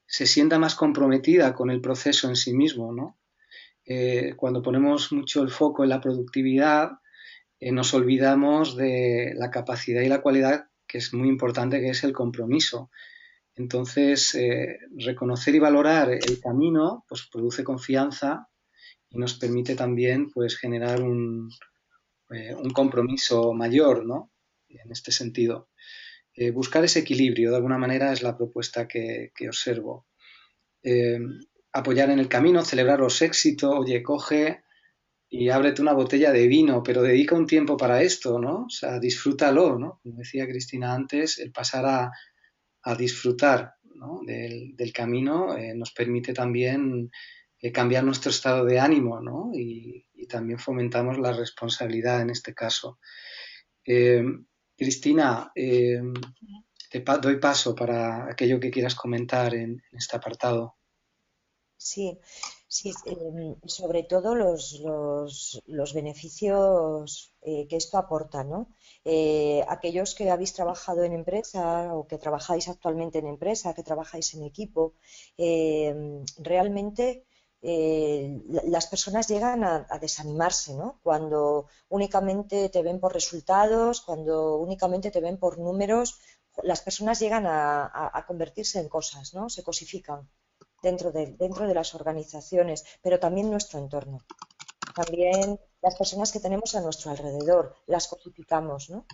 se sienta más comprometida con el proceso en sí mismo, ¿no? Cuando ponemos mucho el foco en la productividad, nos olvidamos de la capacidad y la cualidad que es muy importante, que es el compromiso. Entonces, reconocer y valorar el camino, pues produce confianza y nos permite también, pues, generar un compromiso mayor, ¿no? En este sentido. Buscar ese equilibrio, de alguna manera, es la propuesta que observo. Eh, apoyar en el camino, celebrar los éxitos, oye, coge y ábrete una botella de vino, pero dedica un tiempo para esto, ¿no? O sea, disfrútalo, ¿no? Como decía Cristina antes, el pasar a disfrutar, ¿no? del camino nos permite también cambiar nuestro estado de ánimo, ¿no? Y también fomentamos la responsabilidad en este caso. Eh, Cristina, doy paso para aquello que quieras comentar en este apartado. Sí, sí, sobre todo los beneficios que esto aporta, ¿no? Aquellos que habéis trabajado en empresa o que trabajáis actualmente en empresa, que trabajáis en equipo, realmente las personas llegan a desanimarse, ¿no? Cuando únicamente te ven por resultados, cuando únicamente te ven por números, las personas llegan a convertirse en cosas, ¿no? Se cosifican dentro de las organizaciones, pero también nuestro entorno. También las personas que tenemos a nuestro alrededor, las cosificamos, ¿no?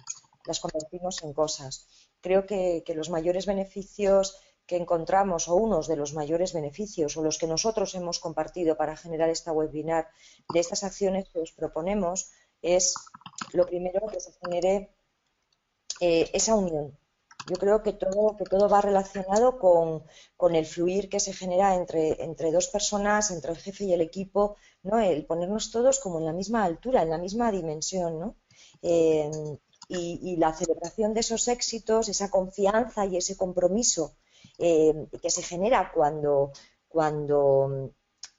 Las convertimos en cosas. Creo que los mayores beneficios que encontramos, o unos de los mayores beneficios, o los que nosotros hemos compartido para generar esta webinar, de estas acciones que os proponemos, es lo primero que se genere esa unión. Yo creo que todo va relacionado con el fluir que se genera entre dos personas, entre el jefe y el equipo, ¿no? El ponernos todos como en la misma altura, en la misma dimensión, ¿no? Eh, y la celebración de esos éxitos, esa confianza y ese compromiso que se genera cuando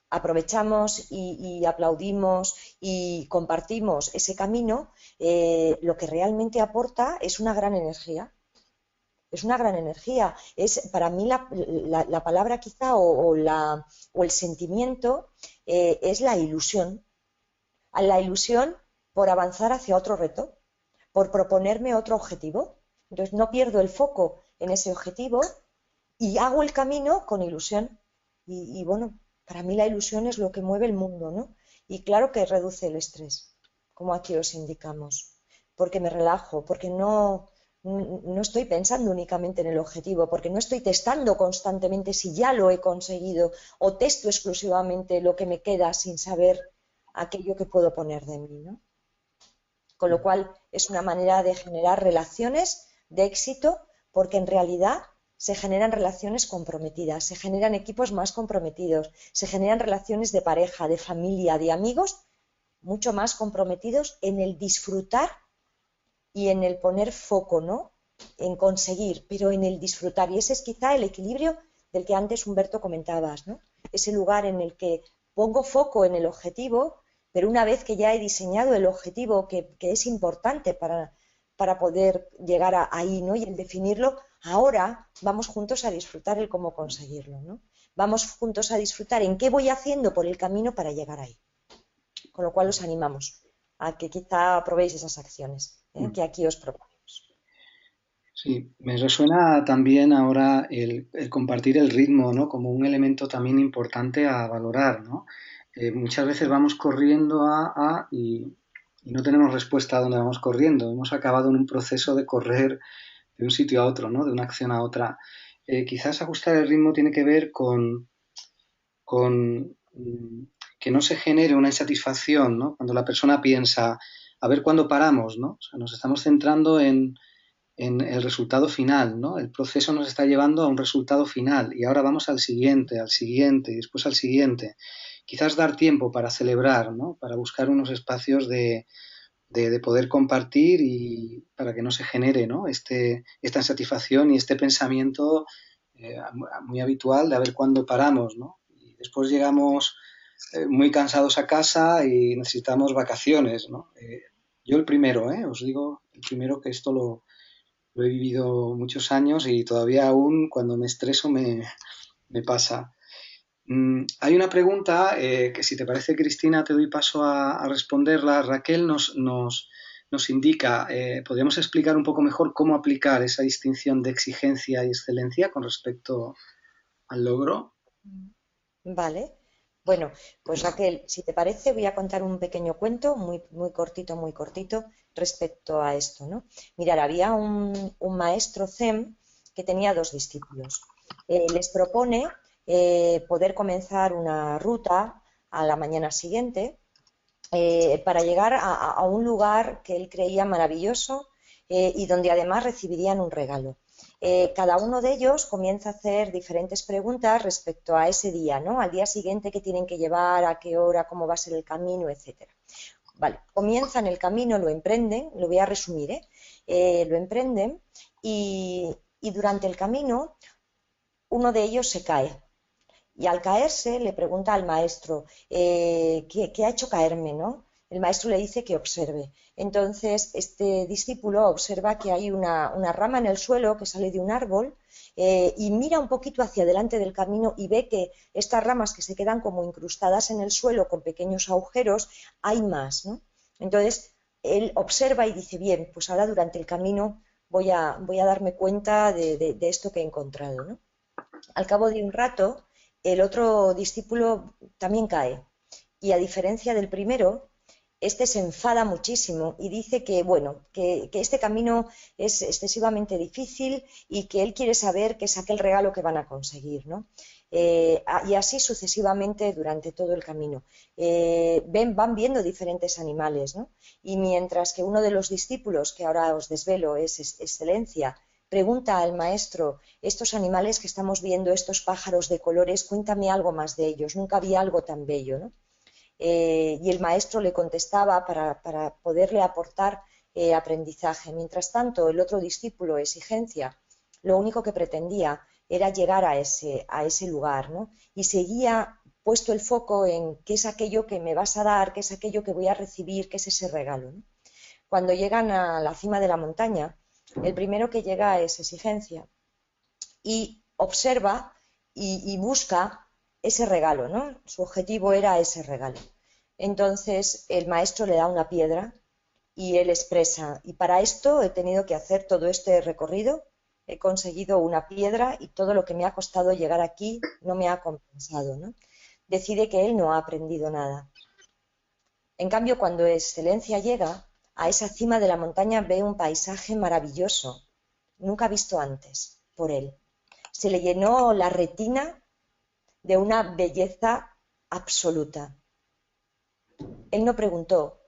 aprovechamos y aplaudimos y compartimos ese camino, lo que realmente aporta es una gran energía. Es una gran energía. Es para mí la palabra quizá o el sentimiento es la ilusión. La ilusión por avanzar hacia otro reto, por proponerme otro objetivo. Entonces no pierdo el foco en ese objetivo y hago el camino con ilusión. Y bueno, para mí la ilusión es lo que mueve el mundo, ¿no? Y claro que reduce el estrés, como aquí os indicamos, porque me relajo, porque no estoy pensando únicamente en el objetivo, porque no estoy testando constantemente si ya lo he conseguido o testo exclusivamente lo que me queda sin saber aquello que puedo poner de mí, ¿no? Con lo cual es una manera de generar relaciones de éxito porque en realidad se generan relaciones comprometidas, se generan equipos más comprometidos, se generan relaciones de pareja, de familia, de amigos mucho más comprometidos en el disfrutar y en el poner foco, ¿no? En conseguir, pero en el disfrutar. Y ese es quizá el equilibrio del que antes Humberto comentabas, ¿no? Ese lugar en el que pongo foco en el objetivo, pero una vez que ya he diseñado el objetivo que es importante para poder llegar ahí, ¿no? Y el definirlo, ahora vamos juntos a disfrutar el cómo conseguirlo, ¿no? Vamos juntos a disfrutar en qué voy haciendo por el camino para llegar ahí. Con lo cual os animamos a que quizá probéis esas acciones que aquí os proponemos. Sí, me resuena también ahora el compartir el ritmo, ¿no? Como un elemento también importante a valorar, ¿no? Muchas veces vamos corriendo y no tenemos respuesta a dónde vamos corriendo. Hemos acabado en un proceso de correr de un sitio a otro, ¿no? De una acción a otra. Quizás ajustar el ritmo tiene que ver con que no se genere una insatisfacción, ¿no? Cuando la persona piensa, a ver cuándo paramos, ¿no? O sea, nos estamos centrando en el resultado final, ¿no? El proceso nos está llevando a un resultado final y ahora vamos al siguiente y después al siguiente. Quizás dar tiempo para celebrar, ¿no? Para buscar unos espacios de poder compartir y para que no se genere, ¿no? Esta insatisfacción y este pensamiento muy habitual de a ver cuándo paramos, ¿no? Y después llegamos muy cansados a casa y necesitamos vacaciones, ¿no? Yo el primero, os digo, el primero que esto lo he vivido muchos años y todavía aún cuando me estreso me pasa. Hay una pregunta que si te parece, Cristina, te doy paso a responderla. Raquel nos indica, ¿podríamos explicar un poco mejor cómo aplicar esa distinción de exigencia y excelencia con respecto al logro? Vale. Bueno, pues Raquel, si te parece, voy a contar un pequeño cuento, muy cortito, respecto a esto, ¿no? Mirar, había un maestro Zen que tenía dos discípulos. Les propone poder comenzar una ruta a la mañana siguiente para llegar a un lugar que él creía maravilloso y donde además recibirían un regalo. Cada uno de ellos comienza a hacer diferentes preguntas respecto a ese día, ¿no? Al día siguiente, qué tienen que llevar, a qué hora, cómo va a ser el camino, etcétera. Vale, comienzan el camino, lo emprenden, lo voy a resumir, lo emprenden y durante el camino uno de ellos se cae. Y al caerse le pregunta al maestro, ¿qué ha hecho caerme, no? El maestro le dice que observe. Entonces, este discípulo observa que hay una rama en el suelo que sale de un árbol y mira un poquito hacia adelante del camino y ve que estas ramas que se quedan como incrustadas en el suelo con pequeños agujeros, hay más, ¿no? Entonces, él observa y dice, bien, pues ahora durante el camino voy a darme cuenta de esto que he encontrado, ¿no? Al cabo de un rato, el otro discípulo también cae. Y a diferencia del primero, este se enfada muchísimo y dice que, bueno, que este camino es excesivamente difícil y que él quiere saber qué es aquel regalo que van a conseguir, ¿no? Y así sucesivamente durante todo el camino. Van viendo diferentes animales, ¿no? Y mientras que uno de los discípulos, que ahora os desvelo, es Excelencia, pregunta al maestro, estos animales que estamos viendo, estos pájaros de colores, cuéntame algo más de ellos, nunca vi algo tan bello, ¿no? Y el maestro le contestaba para poderle aportar aprendizaje. Mientras tanto, el otro discípulo, Exigencia, lo único que pretendía era llegar a ese lugar, ¿no? Y seguía puesto el foco en qué es aquello que me vas a dar, qué es aquello que voy a recibir, qué es ese regalo, ¿no? Cuando llegan a la cima de la montaña, el primero que llega es Exigencia y observa y busca ese regalo, ¿no? Su objetivo era ese regalo. Entonces el maestro le da una piedra y él expresa, y para esto he tenido que hacer todo este recorrido, he conseguido una piedra y todo lo que me ha costado llegar aquí no me ha compensado, ¿no? Decide que él no ha aprendido nada. En cambio, cuando Excelencia llega a esa cima de la montaña, ve un paisaje maravilloso, nunca visto antes por él. Se le llenó la retina de una belleza absoluta. Él no preguntó,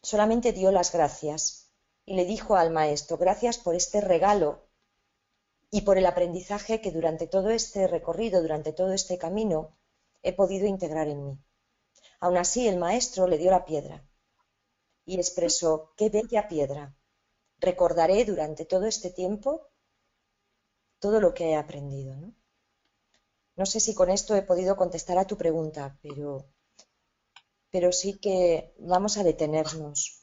solamente dio las gracias y le dijo al maestro, gracias por este regalo y por el aprendizaje que durante todo este recorrido, durante todo este camino, he podido integrar en mí. Aún así, el maestro le dio la piedra y expresó, qué bella piedra. Recordaré durante todo este tiempo todo lo que he aprendido, ¿no? No sé si con esto he podido contestar a tu pregunta, pero sí que vamos a detenernos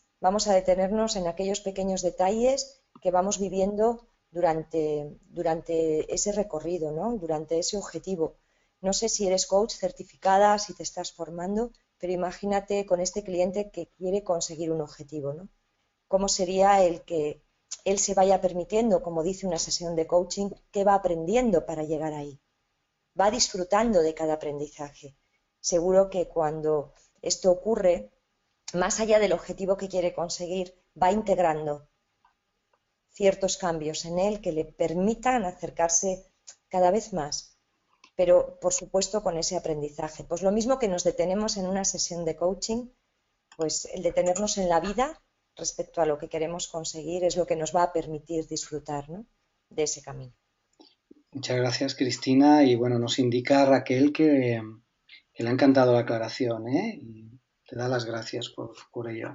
en aquellos pequeños detalles que vamos viviendo durante ese recorrido, ¿no? Durante ese objetivo. No sé si eres coach certificada, si te estás formando, pero imagínate con este cliente que quiere conseguir un objetivo, ¿no? ¿Cómo sería el que él se vaya permitiendo, como dice una sesión de coaching, qué va aprendiendo para llegar ahí? Va disfrutando de cada aprendizaje. Seguro que cuando esto ocurre, más allá del objetivo que quiere conseguir, va integrando ciertos cambios en él que le permitan acercarse cada vez más, pero por supuesto con ese aprendizaje. Pues lo mismo que nos detenemos en una sesión de coaching, pues el detenernos en la vida respecto a lo que queremos conseguir es lo que nos va a permitir disfrutar, ¿no?, de ese camino. Muchas gracias, Cristina. Y bueno, nos indica Raquel que le ha encantado la aclaración, ¿eh? Y te da las gracias por ello.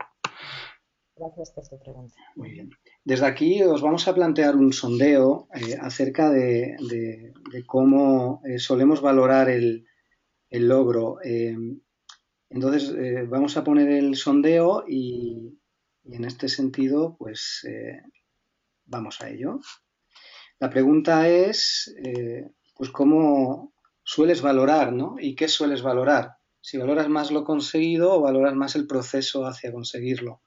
Gracias por tu pregunta. Muy bien. Desde aquí os vamos a plantear un sondeo acerca de cómo solemos valorar el logro. Entonces, vamos a poner el sondeo y en este sentido, pues vamos a ello. La pregunta es, pues, ¿cómo sueles valorar, ¿no? ¿Y qué sueles valorar? Si valoras más lo conseguido o valoras más el proceso hacia conseguirlo.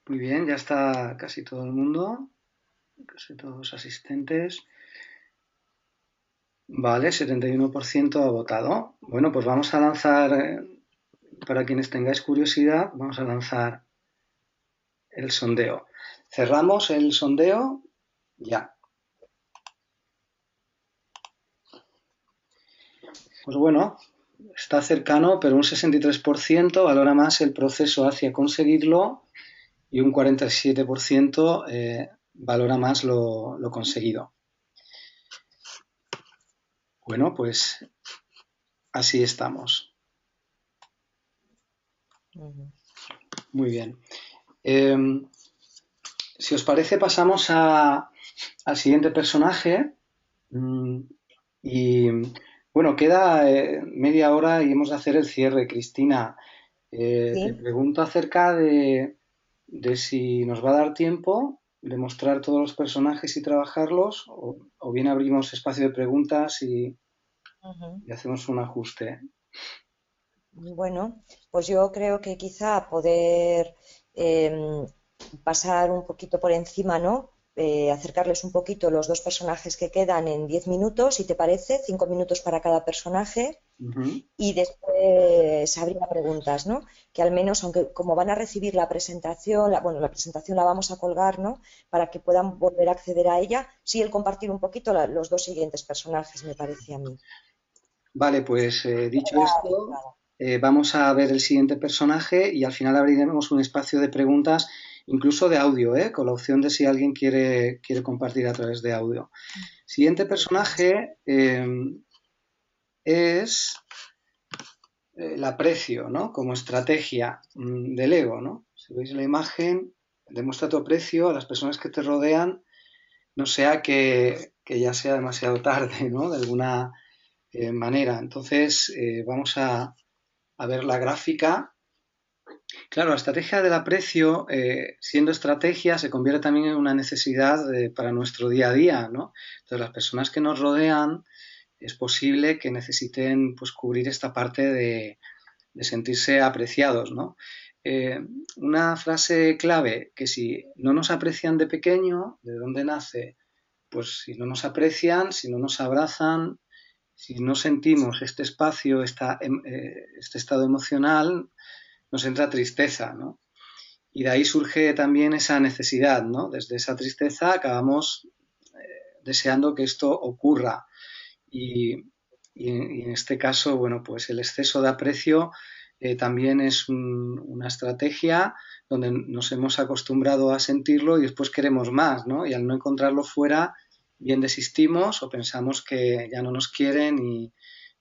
Muy bien, ya está casi todo el mundo, casi todos los asistentes. Vale, 71% ha votado. Bueno, pues vamos a lanzar, para quienes tengáis curiosidad, vamos a lanzar el sondeo. Cerramos el sondeo ya. Pues bueno, está cercano, pero un 63% valora más el proceso hacia conseguirlo y un 47% valora más lo conseguido. Bueno, pues así estamos. Muy bien. Si os parece, pasamos al siguiente personaje. Y bueno, queda media hora y hemos de hacer el cierre, Cristina. Te Sí. pregunto acerca de si nos va a dar tiempo de mostrar todos los personajes y trabajarlos, o bien abrimos espacio de preguntas Ujú. y hacemos un ajuste. Bueno, pues yo creo que quizá poder pasar un poquito por encima, ¿no? Acercarles un poquito los dos personajes que quedan en 10 minutos, si te parece, 5 minutos para cada personaje Ujú. y después habría preguntas, ¿no? Que al menos, aunque como van a recibir la presentación, bueno, la presentación la vamos a colgar, ¿no? Para que puedan volver a acceder a ella, sí el compartir un poquito los dos siguientes personajes, me parece a mí. Vale, pues dicho esto, Entrada. vamos a ver el siguiente personaje y al final abriremos un espacio de preguntas, incluso de audio, con la opción de si alguien quiere compartir a través de audio. Siguiente personaje es el aprecio, ¿no? Como estrategia del ego, ¿no? Si veis la imagen, demuestra tu aprecio a las personas que te rodean, no sea que ya sea demasiado tarde, ¿no? De alguna manera. Entonces, vamos a ver la gráfica. Claro, la estrategia del aprecio, siendo estrategia, se convierte también en una necesidad para nuestro día a día, ¿no? Entonces, las personas que nos rodean es posible que necesiten, pues, cubrir esta parte de sentirse apreciados, ¿no? Eh, una frase clave, que si no nos aprecian de pequeño, ¿de dónde nace? Pues si no nos aprecian, si no nos abrazan, si no sentimos este espacio, este estado emocional, nos entra tristeza, ¿no? Y de ahí surge también esa necesidad, ¿no? Desde esa tristeza acabamos deseando que esto ocurra. Y, y en este caso, bueno, pues el exceso de aprecio también es una estrategia donde nos hemos acostumbrado a sentirlo y después queremos más, ¿no? Y al no encontrarlo fuera, bien desistimos o pensamos que ya no nos quieren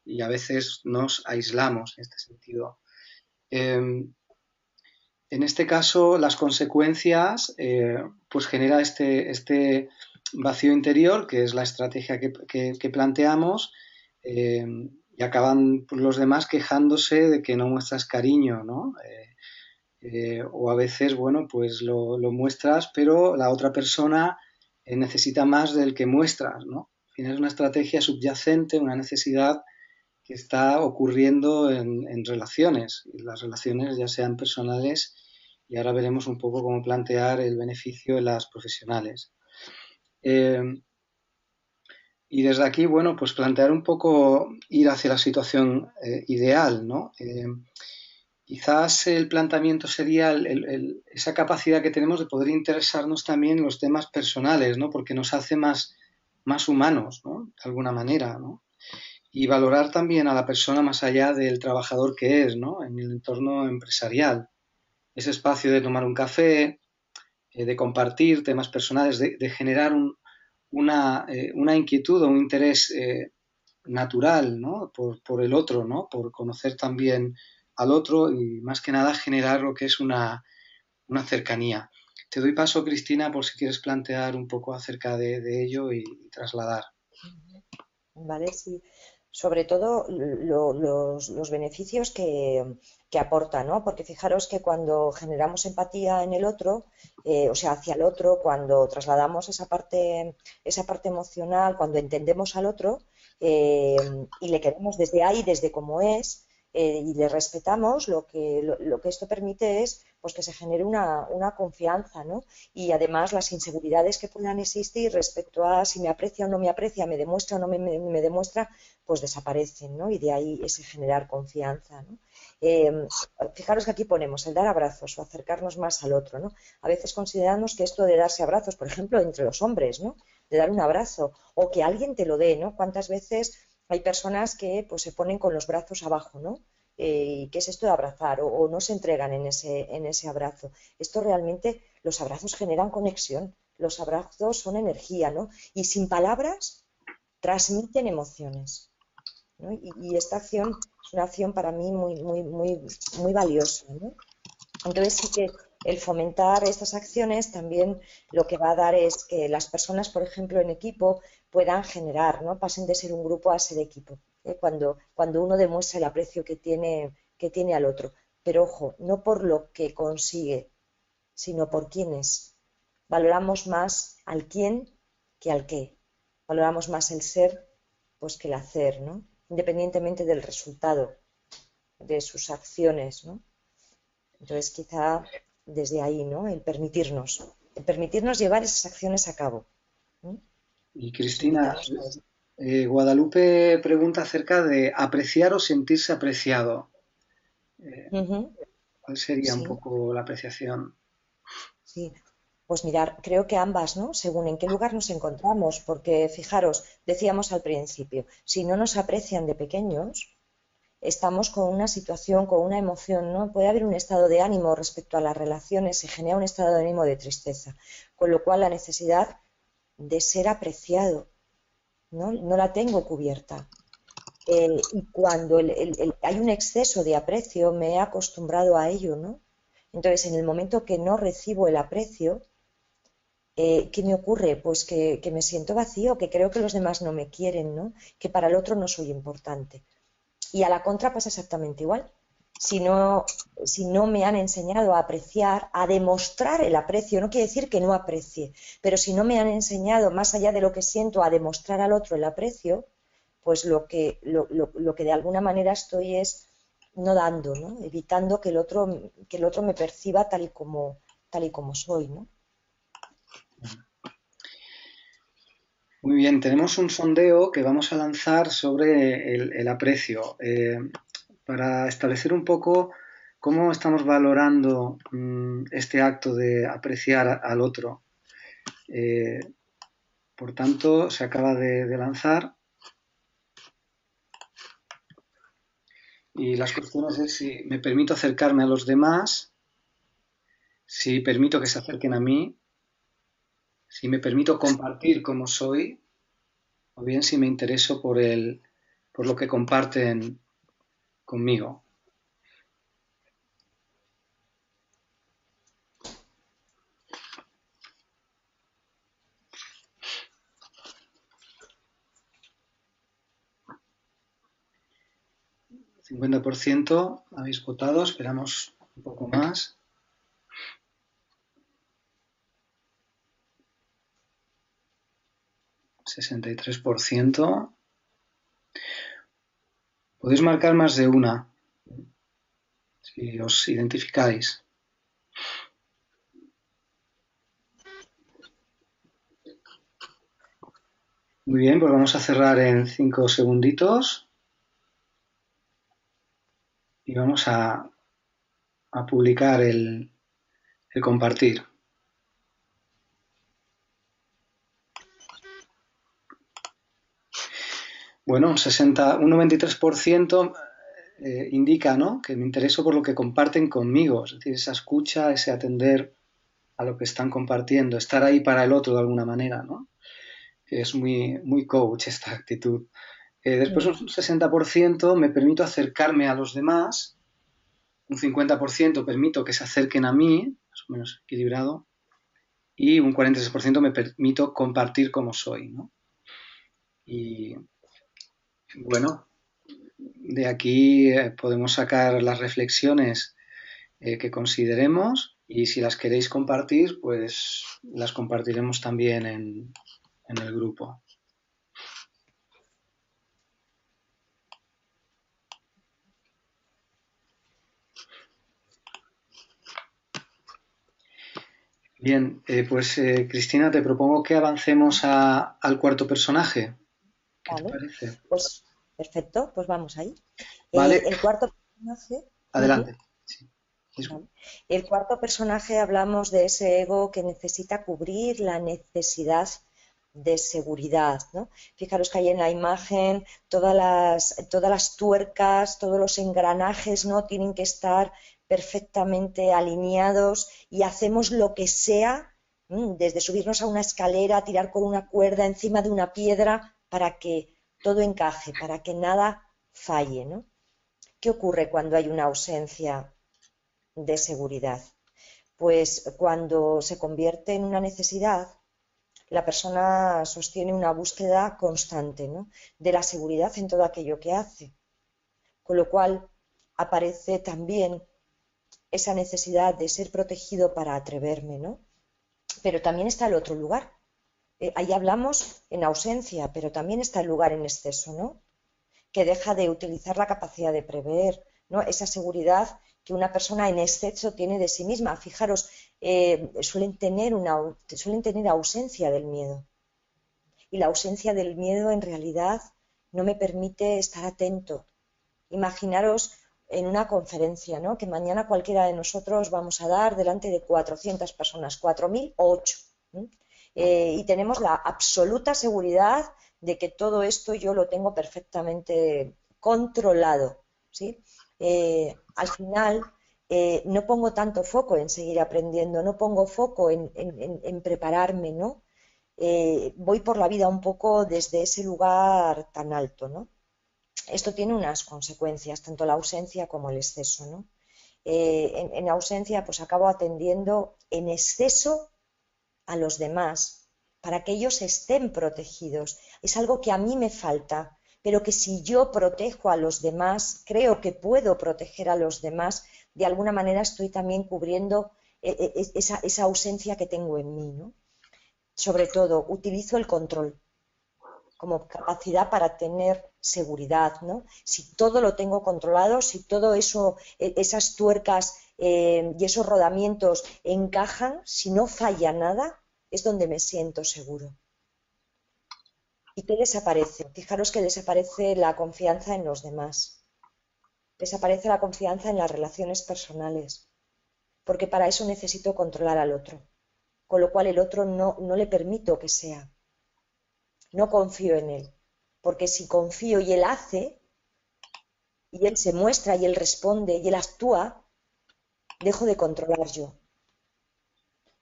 y a veces nos aislamos en este sentido. En este caso, las consecuencias, pues genera este vacío interior, que es la estrategia que planteamos, y acaban los demás quejándose de que no muestras cariño, ¿no? O a veces, bueno, pues lo muestras, pero la otra persona necesita más del que muestras, ¿no? Al final es una estrategia subyacente, una necesidad que está ocurriendo en relaciones, y las relaciones ya sean personales, y ahora veremos un poco cómo plantear el beneficio en las profesionales. Eh, y desde aquí, bueno, pues plantear un poco ir hacia la situación ideal, ¿no? Quizás el planteamiento sería esa capacidad que tenemos de poder interesarnos también en los temas personales, ¿no? Porque nos hace más humanos, ¿no? De alguna manera, ¿no? Y valorar también a la persona más allá del trabajador que es, ¿no? En el entorno empresarial. Ese espacio de tomar un café, de compartir temas personales, de generar una inquietud o un interés natural, ¿no? Por el otro, ¿no? Por conocer también al otro y más que nada generar lo que es una cercanía. Te doy paso, Cristina, por si quieres plantear un poco acerca de ello y trasladar. ¿Vale? Sí. Sobre todo los beneficios que aporta, ¿no? Porque fijaros que cuando generamos empatía en el otro, o sea, hacia el otro, cuando trasladamos esa parte emocional, cuando entendemos al otro y le queremos desde ahí, desde cómo es, y le respetamos, lo que esto permite es pues, que se genere una confianza, ¿no? Y además las inseguridades que puedan existir respecto a si me aprecia o no me aprecia, me demuestra o no me demuestra, pues desaparecen, ¿no? Y de ahí ese generar confianza, ¿no? Fijaros que aquí ponemos el dar abrazos o acercarnos más al otro, ¿no? A veces consideramos que esto de darse abrazos, por ejemplo, entre los hombres, ¿no? De dar un abrazo o que alguien te lo dé, ¿no? ¿Cuántas veces hay personas que pues se ponen con los brazos abajo, ¿no? ¿Qué es esto de abrazar? O no se entregan en ese abrazo. Esto realmente, los abrazos generan conexión, los abrazos son energía, ¿no? Y sin palabras transmiten emociones, ¿no? Y esta acción es una acción para mí muy valiosa, ¿no? Entonces sí que el fomentar estas acciones también lo que va a dar es que las personas, por ejemplo, en equipo puedan generar, ¿no? Pasen de ser un grupo a ser equipo, ¿eh? Cuando uno demuestra el aprecio que tiene al otro. pero ojo, no por lo que consigue, sino por quién es. Valoramos más al quién que al qué. Valoramos más el ser pues que el hacer, ¿no? Independientemente del resultado de sus acciones, ¿no? Entonces quizá desde ahí, ¿no? El permitirnos llevar esas acciones a cabo, ¿no? Y Nos Cristina, invitamos a esto. Guadalupe pregunta acerca de apreciar o sentirse apreciado. Eh, Ujú. ¿Cuál sería un Sí, poco la apreciación? sí. Pues mirar, creo que ambas, ¿no? Según en qué lugar nos encontramos, porque fijaros, decíamos al principio, si no nos aprecian de pequeños, estamos con una situación, con una emoción, ¿no? Puede haber un estado de ánimo respecto a las relaciones, se genera un estado de ánimo de tristeza, con lo cual la necesidad de ser apreciado, ¿no? No la tengo cubierta. Y cuando hay un exceso de aprecio, me he acostumbrado a ello, ¿no? Entonces, en el momento que no recibo el aprecio, ¿qué me ocurre? Pues que me siento vacío, que creo que los demás no me quieren, ¿no? Que para el otro no soy importante. Y a la contra pasa exactamente igual. Si no, si no me han enseñado a apreciar, a demostrar el aprecio, no quiere decir que no aprecie, pero si no me han enseñado, más allá de lo que siento, a demostrar al otro el aprecio, pues lo que de alguna manera estoy es no dando, ¿no? Evitando que el otro me perciba tal y como soy, ¿no? Muy bien, tenemos un sondeo que vamos a lanzar sobre el aprecio, para establecer un poco cómo estamos valorando este acto de apreciar al otro. Eh, por tanto, se acaba de lanzar y las cuestiones es si me permito acercarme a los demás, si permito que se acerquen a mí, si me permito compartir como soy, o bien si me intereso por lo que comparten conmigo. 50% habéis votado, esperamos un poco más. 63%. Podéis marcar más de una si os identificáis. Muy bien, pues vamos a cerrar en 5 segunditos y vamos a publicar el compartir. Bueno, un 93% indica, ¿no?, que me intereso por lo que comparten conmigo, es decir, esa escucha, ese atender a lo que están compartiendo, estar ahí para el otro de alguna manera, ¿no? Es muy, muy coach esta actitud. Después un 60% me permito acercarme a los demás, un 50% permito que se acerquen a mí, más o menos equilibrado, y un 46% me permito compartir como soy, ¿no? Y bueno, de aquí podemos sacar las reflexiones que consideremos y si las queréis compartir, pues las compartiremos también en el grupo. Bien, pues Cristina, te propongo que avancemos al cuarto personaje. ¿Qué te Vale, parece? pues perfecto, pues vamos ahí. Vale, El cuarto personaje, ujú, adelante. Sí, vale. El cuarto personaje hablamos de ese ego que necesita cubrir la necesidad de seguridad, ¿no? Fijaros que ahí en la imagen todas las tuercas, todos los engranajes, ¿no?, tienen que estar perfectamente alineados y hacemos lo que sea, desde subirnos a una escalera, tirar con una cuerda encima de una piedra para que todo encaje, para que nada falle, ¿no? ¿Qué ocurre cuando hay una ausencia de seguridad? Pues cuando se convierte en una necesidad, la persona sostiene una búsqueda constante, ¿no?, de la seguridad en todo aquello que hace, con lo cual aparece también esa necesidad de ser protegido para atreverme, ¿no? Pero también está el otro lugar. Ahí hablamos en ausencia, pero también está el lugar en exceso, ¿no? Que deja de utilizar la capacidad de prever, ¿no? Esa seguridad que una persona en exceso tiene de sí misma. Fijaros, suelen tener ausencia del miedo. Y la ausencia del miedo en realidad no me permite estar atento. Imaginaros en una conferencia, ¿no? Que mañana cualquiera de nosotros vamos a dar delante de 400 personas, 4.000 o 8. Y tenemos la absoluta seguridad de que todo esto yo lo tengo perfectamente controlado, ¿sí? Al final no pongo tanto foco en seguir aprendiendo, no pongo foco en prepararme, ¿no? Voy por la vida un poco desde ese lugar tan alto, ¿no? Esto tiene unas consecuencias, tanto la ausencia como el exceso, ¿no? En ausencia, pues acabo atendiendo en exceso a los demás para que ellos estén protegidos. Es algo que a mí me falta, pero que si yo protejo a los demás, creo que puedo proteger a los demás, de alguna manera estoy también cubriendo esa ausencia que tengo en mí, ¿no? Sobre todo, utilizo el control como capacidad para tener seguridad, ¿no? Si todo lo tengo controlado, si todo eso, esas tuercas y esos rodamientos encajan, si no falla nada, es donde me siento seguro. ¿Y qué desaparece? Fijaros que desaparece la confianza en los demás, desaparece la confianza en las relaciones personales, porque para eso necesito controlar al otro, con lo cual el otro no le permito que sea. No confío en él, porque si confío y él hace, y él se muestra, y él responde, y él actúa, dejo de controlar yo.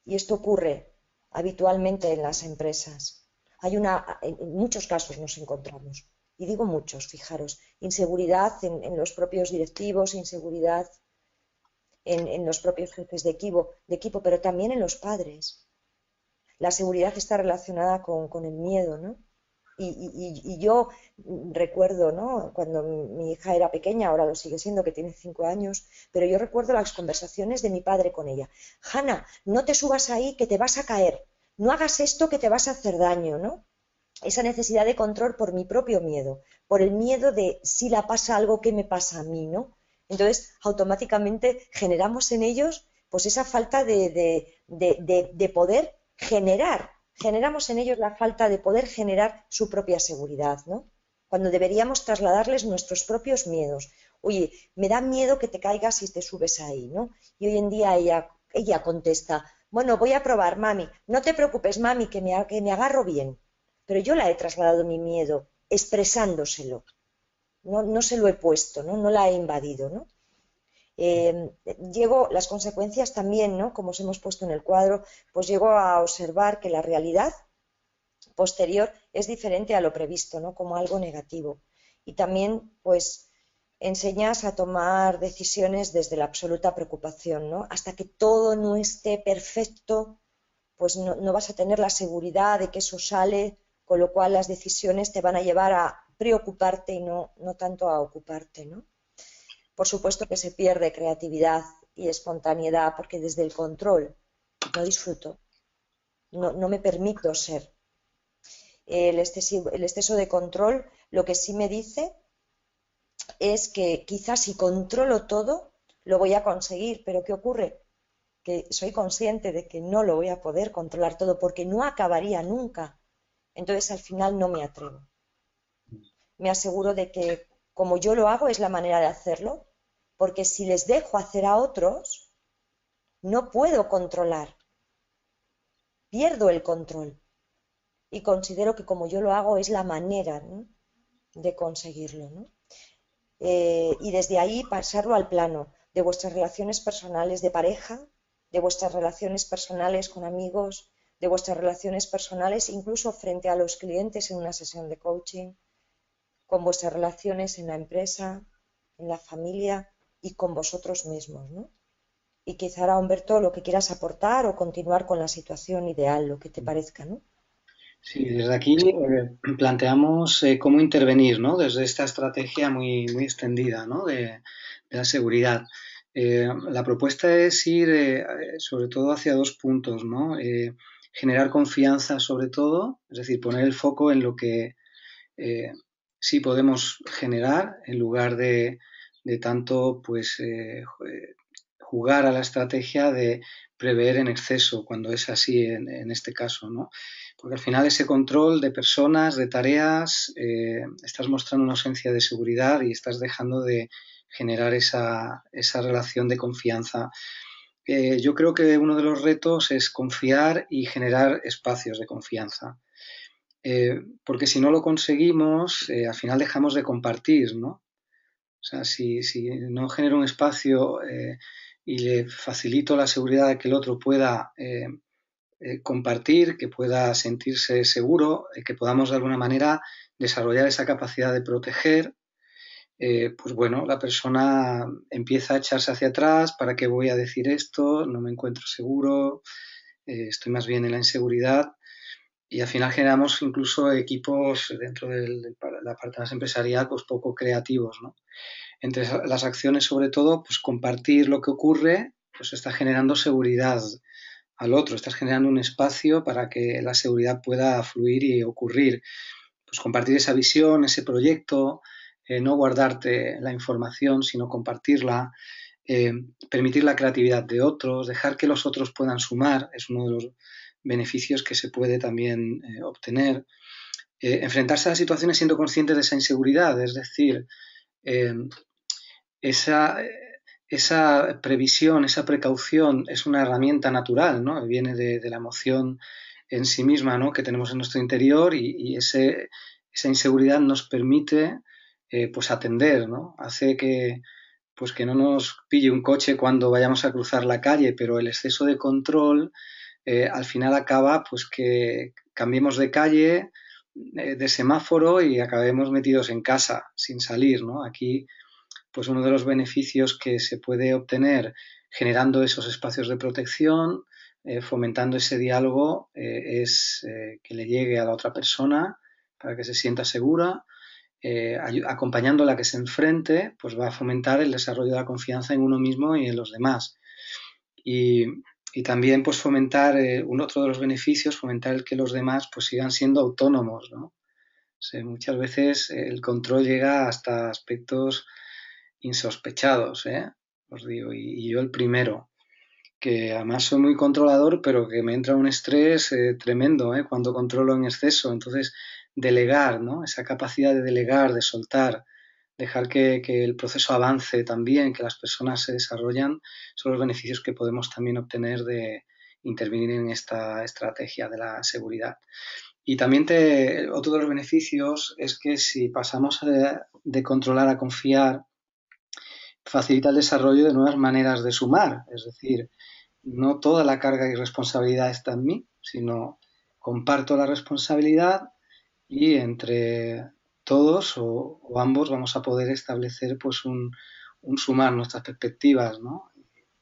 Y esto ocurre habitualmente en las empresas. En muchos casos nos encontramos, y digo muchos, fijaros, inseguridad en los propios directivos, inseguridad en los propios jefes de equipo, pero también en los padres. La seguridad está relacionada con el miedo, ¿no? Y yo recuerdo, ¿no? Cuando mi hija era pequeña, ahora lo sigue siendo, que tiene 5 años, pero yo recuerdo las conversaciones de mi padre con ella. Hanna, no te subas ahí que te vas a caer, no hagas esto que te vas a hacer daño, ¿no? Esa necesidad de control por mi propio miedo, por el miedo de si la pasa algo, ¿qué me pasa a mí, ¿no? Entonces, automáticamente generamos en ellos pues esa falta de poder generamos en ellos la falta de poder generar su propia seguridad, ¿no? Cuando deberíamos trasladarles nuestros propios miedos. Oye, me da miedo que te caigas si te subes ahí, ¿no? Y hoy en día ella contesta, bueno, voy a probar, mami, no te preocupes, mami, que me agarro bien. Pero yo la he trasladado mi miedo, expresándoselo. No se lo he puesto, ¿no? No la he invadido, ¿no? Llego, las consecuencias también, ¿no? Como os hemos puesto en el cuadro, pues llego a observar que la realidad posterior es diferente a lo previsto, ¿no? Como algo negativo. Y también, pues, enseñas a tomar decisiones desde la absoluta preocupación, ¿no? Hasta que todo no esté perfecto, pues no vas a tener la seguridad de que eso sale, con lo cual las decisiones te van a llevar a preocuparte y no tanto a ocuparte, ¿no? Por supuesto que se pierde creatividad y espontaneidad porque desde el control no disfruto, no me permito ser. El exceso de control lo que sí me dice es que quizás si controlo todo lo voy a conseguir, pero ¿qué ocurre? Que soy consciente de que no lo voy a poder controlar todo porque no acabaría nunca. Entonces al final no me atrevo. Me aseguro de que como yo lo hago es la manera de hacerlo, porque si les dejo hacer a otros, no puedo controlar, pierdo el control. Y considero que como yo lo hago es la manera, ¿no? de conseguirlo, ¿no? Y desde ahí pasarlo al plano de vuestras relaciones personales de pareja, de vuestras relaciones personales con amigos, de vuestras relaciones personales incluso frente a los clientes en una sesión de coaching, con vuestras relaciones en la empresa, en la familia y con vosotros mismos, ¿no? Y quizá ahora, Humberto, lo que quieras aportar o continuar con la situación ideal, lo que te parezca, ¿no? Sí, desde aquí planteamos cómo intervenir, ¿no? Desde esta estrategia muy extendida, ¿no? De la seguridad. La propuesta es ir sobre todo hacia dos puntos, ¿no? Generar confianza sobre todo, es decir, poner el foco en lo que sí podemos generar en lugar de tanto pues jugar a la estrategia de prever en exceso cuando es así en este caso, ¿no? Porque al final ese control de personas, de tareas, estás mostrando una ausencia de seguridad y estás dejando de generar esa relación de confianza. Yo creo que uno de los retos es confiar y generar espacios de confianza. Porque si no lo conseguimos, al final dejamos de compartir, ¿no? O sea, si no genero un espacio y le facilito la seguridad de que el otro pueda compartir, que pueda sentirse seguro, que podamos de alguna manera desarrollar esa capacidad de proteger, pues bueno, la persona empieza a echarse hacia atrás, ¿para qué voy a decir esto? No me encuentro seguro, estoy más bien en la inseguridad. Y al final generamos incluso equipos dentro de la parte más empresarial, pues poco creativos, ¿no? Entre las acciones, sobre todo, pues compartir lo que ocurre, pues está generando seguridad al otro, estás generando un espacio para que la seguridad pueda fluir y ocurrir. Pues compartir esa visión, ese proyecto, no guardarte la información, sino compartirla, eh, permitir la creatividad de otros, dejar que los otros puedan sumar, es uno de los beneficios que se puede también obtener. Enfrentarse a las situaciones siendo conscientes de esa inseguridad, es decir, eh, esa, esa previsión, esa precaución es una herramienta natural, ¿no? Viene de la emoción en sí misma, ¿no? Que tenemos en nuestro interior y esa inseguridad nos permite pues atender, ¿no? Hace que pues que no nos pille un coche cuando vayamos a cruzar la calle, pero el exceso de control al final acaba pues que cambiemos de calle, de semáforo y acabemos metidos en casa sin salir, ¿no? Aquí pues uno de los beneficios que se puede obtener generando esos espacios de protección, fomentando ese diálogo, es que le llegue a la otra persona para que se sienta segura, acompañándola a que se enfrente, pues va a fomentar el desarrollo de la confianza en uno mismo y en los demás. Y, y también pues fomentar, un otro de los beneficios, fomentar el que los demás pues sigan siendo autónomos, ¿no? O sea, muchas veces el control llega hasta aspectos insospechados, ¿eh? Os digo, y yo el primero, que además soy muy controlador, pero que me entra un estrés tremendo, ¿eh? Cuando controlo en exceso. Entonces, delegar, ¿no? Esa capacidad de delegar, de soltar, dejar que el proceso avance también, que las personas se desarrollan, son los beneficios que podemos también obtener de intervenir en esta estrategia de la seguridad. Y también otro de los beneficios es que si pasamos de controlar a confiar, facilita el desarrollo de nuevas maneras de sumar. Es decir, no toda la carga y responsabilidad está en mí, sino comparto la responsabilidad y entre todos o ambos vamos a poder establecer pues un sumar nuestras perspectivas, ¿no?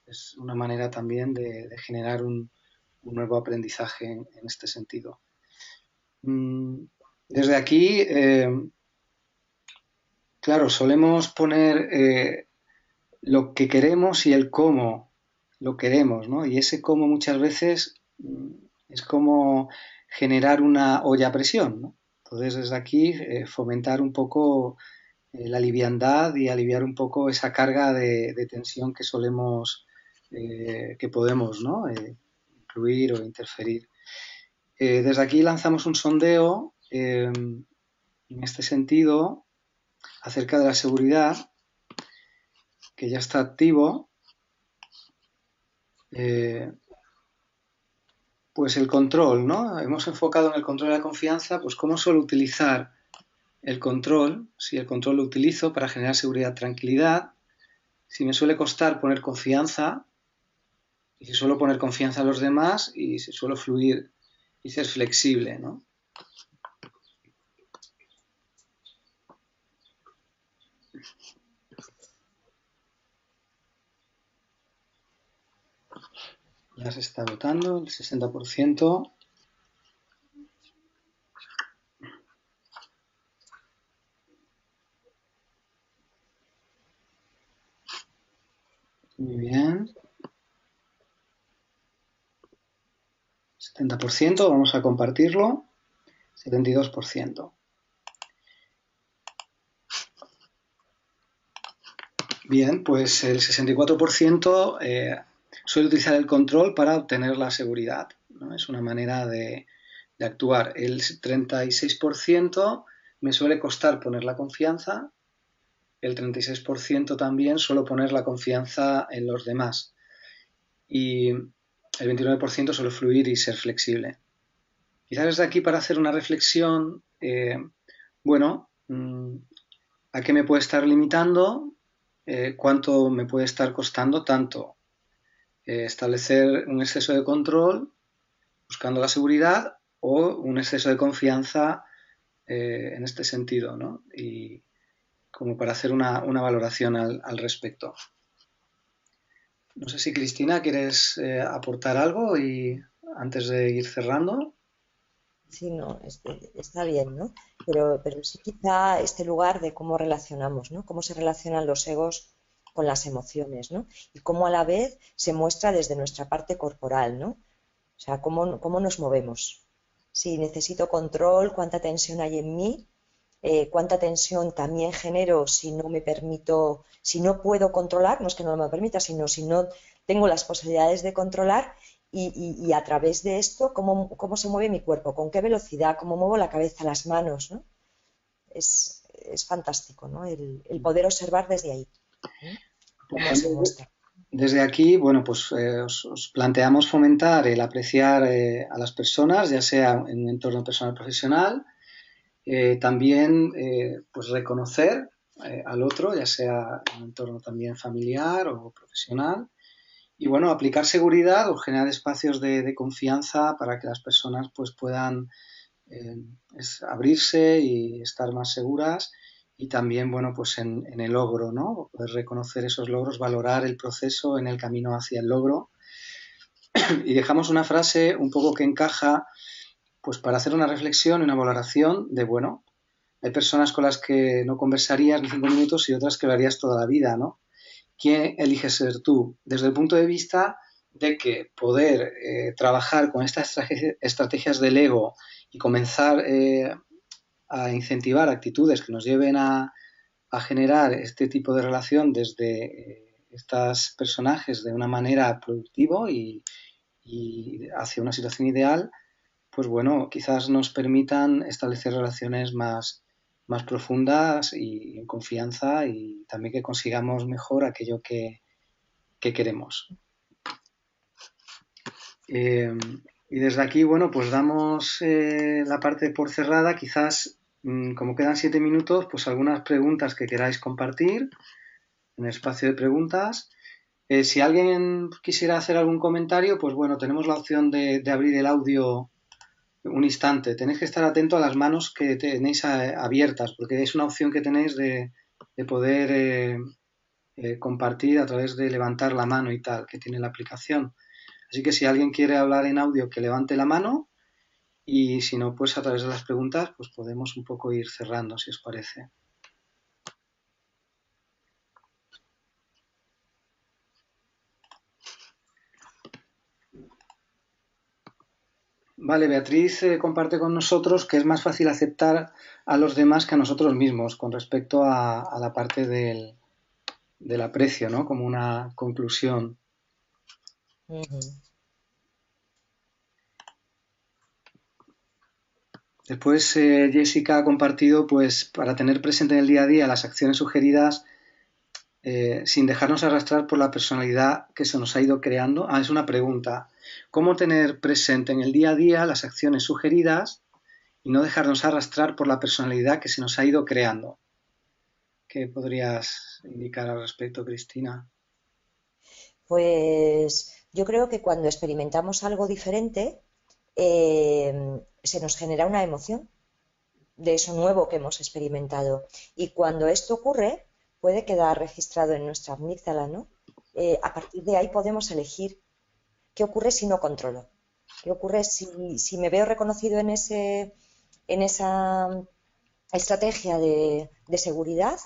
Es una manera también de generar un nuevo aprendizaje en este sentido. Desde aquí, claro, solemos poner lo que queremos y el cómo lo queremos, ¿no? Y ese cómo muchas veces es como generar una olla a presión, ¿no? Entonces, desde aquí, fomentar un poco la liviandad y aliviar un poco esa carga de tensión que solemos, que podemos, ¿no? Incluir o interferir. Desde aquí lanzamos un sondeo en este sentido acerca de la seguridad que ya está activo. Pues el control, ¿no? Hemos enfocado en el control de la confianza, pues cómo suelo utilizar el control, si el control lo utilizo para generar seguridad, tranquilidad, si me suele costar poner confianza, y si suelo poner confianza a los demás, y si suelo fluir y ser flexible, ¿no? Ya se está votando el 60%. Muy bien. 70%, vamos a compartirlo. 72%. Bien, pues el 64% suele utilizar el control para obtener la seguridad, ¿no? Es una manera de actuar. El 36% me suele costar poner la confianza. El 36% también suelo poner la confianza en los demás. Y el 29% suele fluir y ser flexible. Quizás desde aquí para hacer una reflexión, bueno, ¿a qué me puede estar limitando? ¿Cuánto me puede estar costando? Tanto establecer un exceso de control buscando la seguridad o un exceso de confianza en este sentido, ¿no? Y como para hacer una valoración al respecto. No sé si Cristina quieres aportar algo y antes de ir cerrando. Sí, no, está bien, ¿no? Pero sí quizá este lugar de cómo relacionamos, ¿no? Cómo se relacionan los egos con las emociones, ¿no? Y cómo a la vez se muestra desde nuestra parte corporal, ¿no? O sea, cómo nos movemos. Si necesito control, cuánta tensión hay en mí, cuánta tensión también genero si no me permito, si no puedo controlar, no es que no me permita, sino si no tengo las posibilidades de controlar y a través de esto, cómo se mueve mi cuerpo, con qué velocidad, cómo muevo la cabeza, las manos, ¿no? Es fantástico, ¿no? El poder observar desde ahí, ¿no? Cómo se muestra. Desde aquí, bueno, pues os planteamos fomentar el apreciar a las personas, ya sea en un entorno personal profesional, también pues reconocer al otro, ya sea en un entorno también familiar o profesional, y bueno, aplicar seguridad o generar espacios de confianza para que las personas pues puedan eh, abrirse y estar más seguras y también, bueno, pues en el logro, ¿no? Poder reconocer esos logros, valorar el proceso en el camino hacia el logro. Y dejamos una frase un poco que encaja, pues para hacer una reflexión y una valoración de, bueno, hay personas con las que no conversarías ni 5 minutos y otras que lo harías toda la vida, ¿no? ¿Quién eliges ser tú? Desde el punto de vista de que poder trabajar con estas estrategias del ego y comenzar a incentivar actitudes que nos lleven a generar este tipo de relación desde estos personajes de una manera productiva y hacia una situación ideal, pues bueno, quizás nos permitan establecer relaciones más profundas y en confianza y también que consigamos mejor aquello que queremos. Y desde aquí, bueno, pues damos la parte por cerrada. Quizás, como quedan 7 minutos, pues algunas preguntas que queráis compartir en el espacio de preguntas. Si alguien quisiera hacer algún comentario, pues bueno, tenemos la opción de abrir el audio un instante. Tenéis que estar atento a las manos que tenéis abiertas, porque es una opción que tenéis de poder compartir a través de levantar la mano y tal, que tiene la aplicación. Así que si alguien quiere hablar en audio, que levante la mano y si no, pues a través de las preguntas, pues podemos un poco ir cerrando, si os parece. Vale, Beatriz comparte con nosotros que es más fácil aceptar a los demás que a nosotros mismos con respecto a la parte del aprecio, ¿no? Como una conclusión. Después Jessica ha compartido, pues, para tener presente en el día a día las acciones sugeridas sin dejarnos arrastrar por la personalidad que se nos ha ido creando. Es una pregunta. ¿Cómo tener presente en el día a día las acciones sugeridas y no dejarnos arrastrar por la personalidad que se nos ha ido creando? ¿Qué podrías indicar al respecto, Cristina? Pues yo creo que cuando experimentamos algo diferente, se nos genera una emoción de eso nuevo que hemos experimentado. Y cuando esto ocurre, puede quedar registrado en nuestra amígdala, ¿no? A partir de ahí podemos elegir qué ocurre si no controlo, qué ocurre si me veo reconocido en esa estrategia de seguridad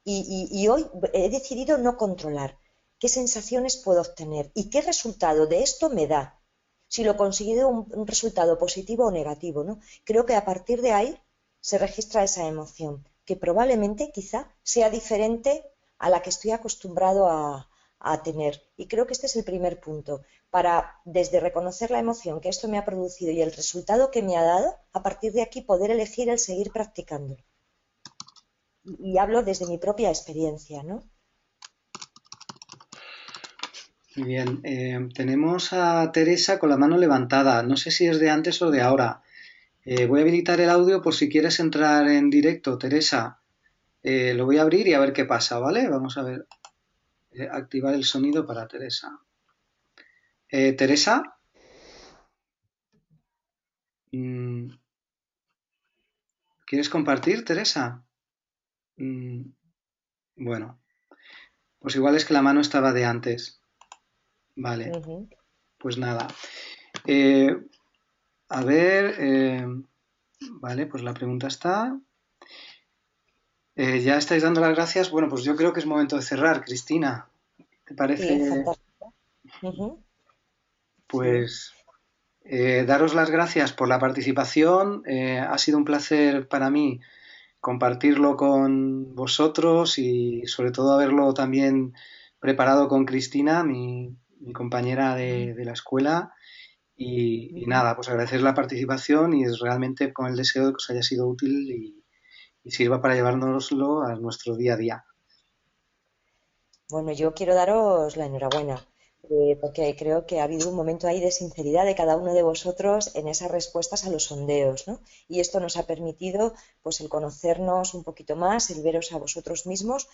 y hoy he decidido no controlar. qué sensaciones puedo obtener y qué resultado de esto me da. Si lo he conseguido un resultado positivo o negativo, ¿no? Creo que a partir de ahí se registra esa emoción, que probablemente quizá sea diferente a la que estoy acostumbrado a tener. Y creo que este es el primer punto, para desde reconocer la emoción que esto me ha producido y el resultado que me ha dado, a partir de aquí poder elegir el seguir practicándolo. Y hablo desde mi propia experiencia, ¿no? Muy bien. Tenemos a Teresa con la mano levantada. No sé si es de antes o de ahora. Voy a habilitar el audio por si quieres entrar en directo, Teresa. Lo voy a abrir y a ver qué pasa, ¿vale? Vamos a ver. Activar el sonido para Teresa. Teresa. Mm, ¿Quieres compartir, Teresa? Mm, bueno, pues igual es que la mano estaba de antes. Vale, Ujú. pues nada. Eh, a ver, vale, pues la pregunta está. Ya estáis dando las gracias. Bueno, pues yo creo que es momento de cerrar, Cristina. ¿Te Sí, parece? fantástico. Ujú. Sí. Pues daros las gracias por la participación. Ha sido un placer para mí compartirlo con vosotros y sobre todo haberlo también preparado con Cristina, mi compañera de la escuela. Y Ujú. nada, pues agradecer la participación y es realmente con el deseo de que os haya sido útil y sirva para llevárnoslo a nuestro día a día. Bueno, yo quiero daros la enhorabuena, porque creo que ha habido un momento ahí de sinceridad de cada uno de vosotros en esas respuestas a los sondeos, ¿no? Y esto nos ha permitido, pues, el conocernos un poquito más, el veros a vosotros mismos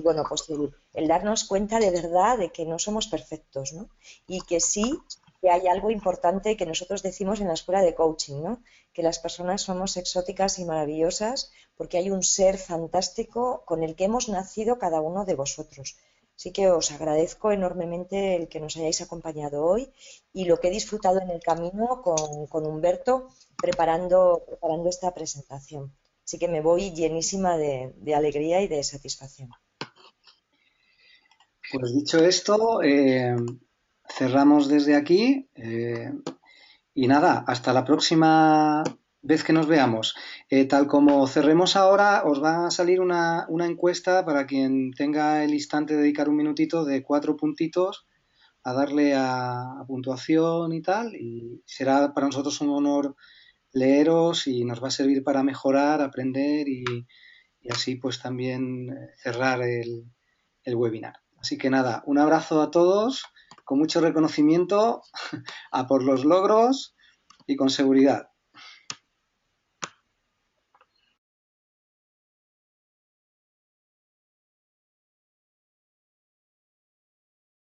bueno, pues el darnos cuenta de verdad de que no somos perfectos, ¿no? Y que sí que hay algo importante que nosotros decimos en la escuela de coaching, ¿no? Que las personas somos exóticas y maravillosas porque hay un ser fantástico con el que hemos nacido cada uno de vosotros. Así que os agradezco enormemente el que nos hayáis acompañado hoy y lo que he disfrutado en el camino con Humberto preparando esta presentación. Así que me voy llenísima de alegría y de satisfacción. Pues dicho esto, cerramos desde aquí y nada, hasta la próxima vez que nos veamos. Tal como cerremos ahora, os va a salir una encuesta para quien tenga el instante de dedicar un minutito de 4 puntitos a darle a puntuación y tal. Y será para nosotros un honor leeros y nos va a servir para mejorar, aprender y así pues también cerrar el webinar. Así que nada, un abrazo a todos, con mucho reconocimiento, a por los logros y con seguridad.